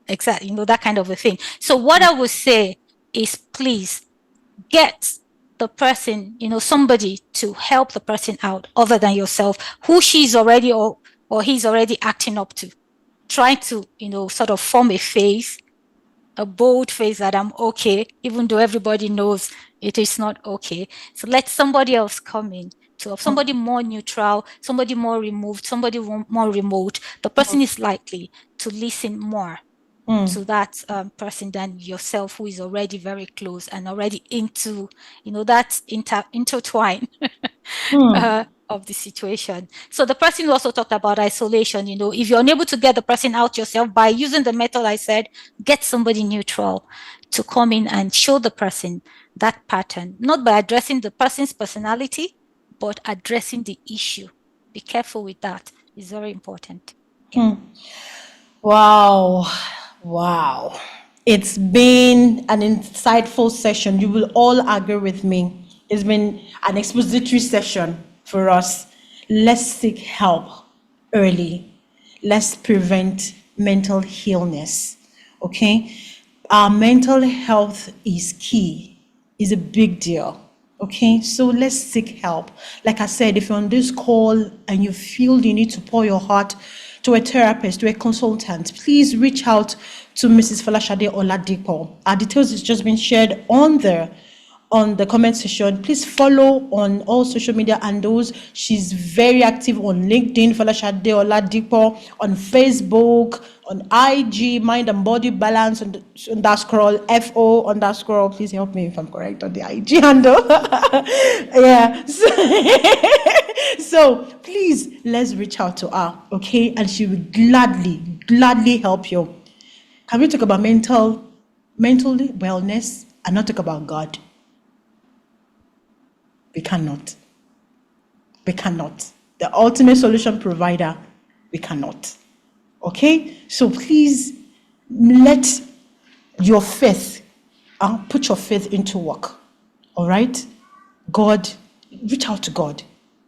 Exactly, that kind of a thing. So what I would say is, please get the person, somebody to help the person out other than yourself, who she's already or he's already acting up to, trying to, sort of form a face, a bold face that I'm okay, even though everybody knows it is not okay. So let somebody else come in, to somebody more neutral, somebody more removed, somebody more remote. The person is likely to listen more to that person than yourself, who is already very close and already into, that intertwine of the situation. So the person also talked about isolation. If you're unable to get the person out yourself by using the method I said, get somebody neutral to come in and show the person that pattern, not by addressing the person's personality, but addressing the issue. Be careful with that. It's very important. Yeah. Wow. Wow. It's been an insightful session. You will all agree with me. It's been an expository session for us. Let's seek help early. Let's prevent mental illness. Okay? Our mental health is key, is a big deal. Okay, so let's seek help. Like I said, if you're on this call and you feel you need to pour your heart to a therapist, to a consultant, please reach out to Mrs. Folasade Oladipo. Our details has just been shared on the comment section. Please follow on all social media handles. She's very active on LinkedIn, Folasade Oladipo, on Facebook, on IG, Mind and Body Balance underscore FO underscore. Please help me if I'm correct on the IG handle. Yeah. So please, let's reach out to her, okay? And she will gladly help you. Can we talk about mental wellness and not talk about God? We cannot. The ultimate solution provider, we cannot. Okay? So please let your faith, put your faith into work. All right? God, reach out to God.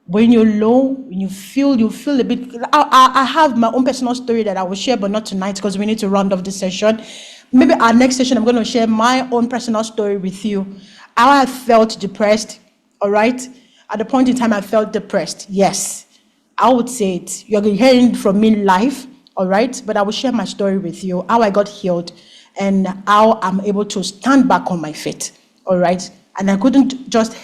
When you're low, when you feel a bit. I have my own personal story that I will share, but not tonight because we need to round off this session. Maybe our next session, I'm going to share my own personal story with you. How I felt depressed. All right? At the point in time, I felt depressed. Yes, I would say it. You're hearing from me live. All right? But I will share my story with you, how I got healed and how I'm able to stand back on my feet. All right? And I couldn't just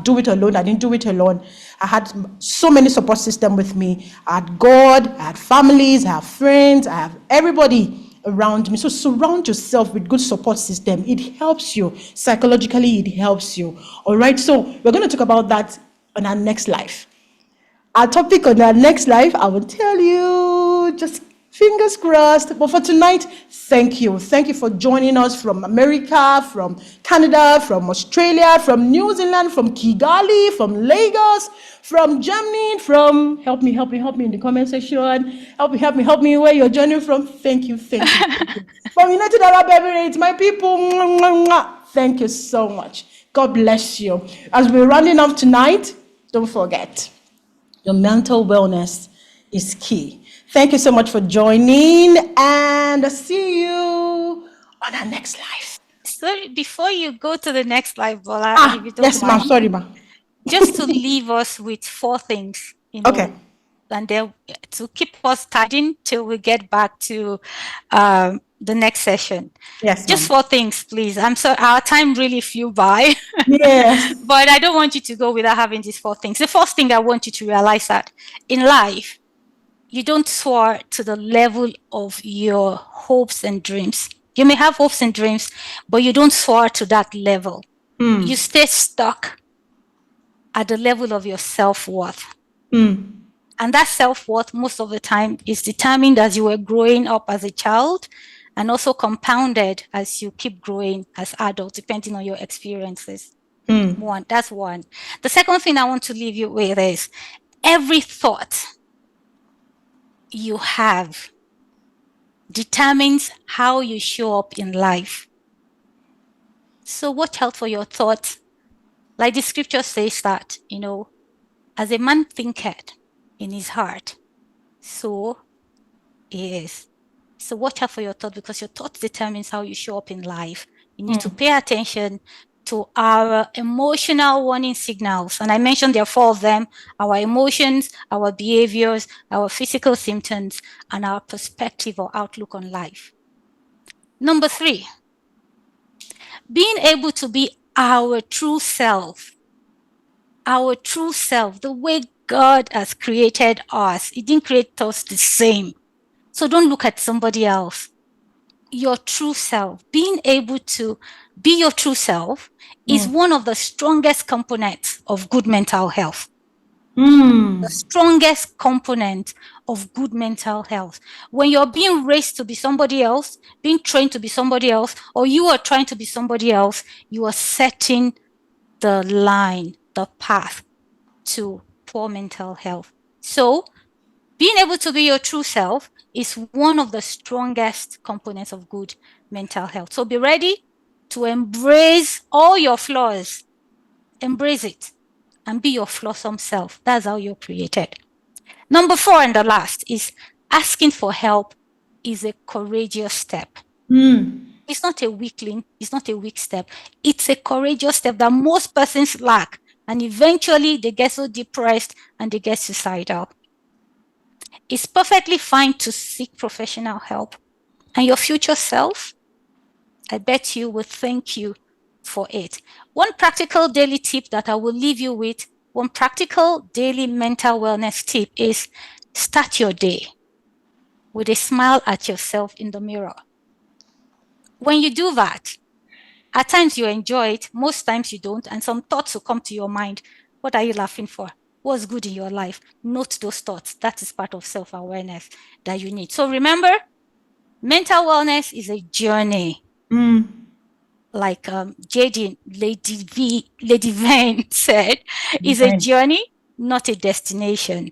do it alone. I didn't do it alone. I had so many support systems with me. I had God, I had families, I have friends, I have everybody around me. So surround yourself with good support system. It helps you. Psychologically, it helps you. All right? So we're going to talk about that on our next live. Our topic on our next live, I will tell you. Just fingers crossed. But for tonight, thank you. Thank you for joining us from America, from Canada, from Australia, from New Zealand, from Kigali, from Lagos, from Germany, from help me in the comment section. Help me where you're joining from. Thank you. From United Arab Emirates, my people. Thank you so much. God bless you. As we're rounding off tonight, don't forget, your mental wellness is key. Thank you so much for joining, and I'll see you on our next live. So before you go to the next live, Bola, if you don't yes, mind, ma'am. Sorry, ma'am. Just to leave us with 4 things, Okay. and then to keep us tidying till we get back to the next session. Yes, just ma'am. 4 things, please. I'm sorry, our time really flew by. Yes. But I don't want you to go without having these 4 things. The first thing I want you to realize that in life, you don't soar to the level of your hopes and dreams. You may have hopes and dreams, but you don't soar to that level. You stay stuck at the level of your self-worth. And that self-worth, most of the time, is determined as you were growing up as a child and also compounded as you keep growing as adults, depending on your experiences. That's one. The second thing I want to leave you with is every thought you have determines how you show up in life. So watch out for your thoughts. Like the scripture says that, as a man thinketh in his heart, so he is. So watch out for your thoughts, because your thoughts determines how you show up in life. You need to pay attention to our emotional warning signals. And I mentioned there are 4 of them: our emotions, our behaviors, our physical symptoms, and our perspective or outlook on life. Number 3, being able to be our true self, the way God has created us. He didn't create us the same. So don't look at somebody else. Your true self, being able to be your true self is one of the strongest components of good mental health. The strongest component of good mental health. When you're being raised to be somebody else, being trained to be somebody else, or you are trying to be somebody else, you are setting the line, the path to poor mental health. So being able to be your true self is one of the strongest components of good mental health. So be ready to embrace all your flaws. Embrace it and be your flawsome self. That's how you're created. Number 4 and the last is asking for help is a courageous step. It's not a weakling, it's not a weak step. It's a courageous step that most persons lack. And eventually they get so depressed and they get suicidal. It's perfectly fine to seek professional help. And your future self, I bet you will thank you for it. One practical daily tip that I will leave you with, one practical daily mental wellness tip is start your day with a smile at yourself in the mirror. When you do that, at times you enjoy it, most times you don't, and some thoughts will come to your mind. What are you laughing for? What's good in your life? Note those thoughts. That is part of self-awareness that you need. So remember, mental wellness is a journey. Like Lady Vane said, is a journey, not a destination.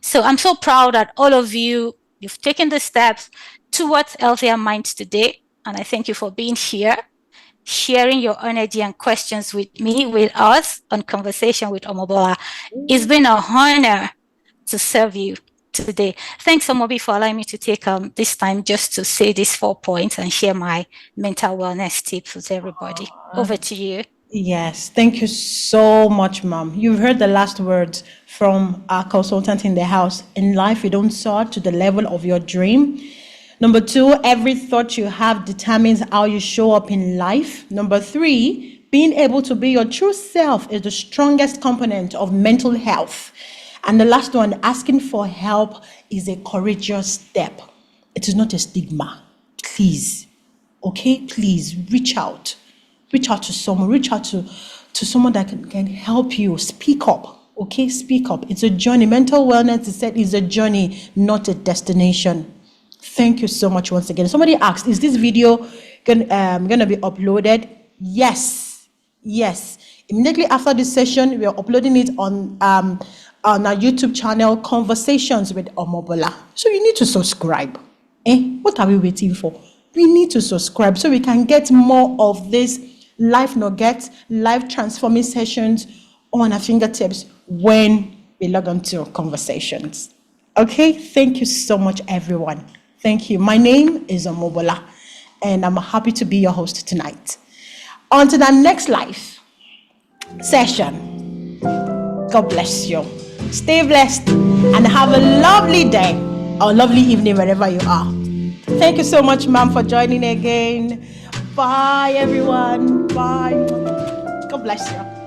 So I'm so proud that all of you, you've taken the steps towards healthier minds today. And I thank you for being here, sharing your energy and questions with me, with us on Conversation with Omobola. It's been an honor to serve you today. Thanks, Omobi, for allowing me to take this time just to say these 4 points and share my mental wellness tips with everybody. Over to you. Yes, thank you so much, Mom. You've heard the last words from our consultant in the house. In life, you don't soar to the level of your dream. Number 2, every thought you have determines how you show up in life. Number 3, being able to be your true self is the strongest component of mental health. And the last one, asking for help is a courageous step. It is not a stigma. Please, okay? Please reach out. Reach out to someone. Reach out to someone that can help you. Speak up, okay? Speak up. It's a journey. Mental wellness, is said, is a journey, not a destination. Thank you so much once again. Somebody asked, is this video going to be uploaded? Yes. Immediately after this session, we are uploading it on our YouTube channel, Conversations with Omobola. So you need to subscribe. What are we waiting for? We need to subscribe so we can get more of this life nuggets, life transforming sessions on our fingertips when we log on to Conversations. Okay, thank you so much, everyone. Thank you. My name is Omobola, and I'm happy to be your host tonight. On to the next live session. God bless you. Stay blessed and have a lovely day or lovely evening wherever you are. Thank you so much, Ma'am, for joining again. Bye, everyone. Bye. God bless you.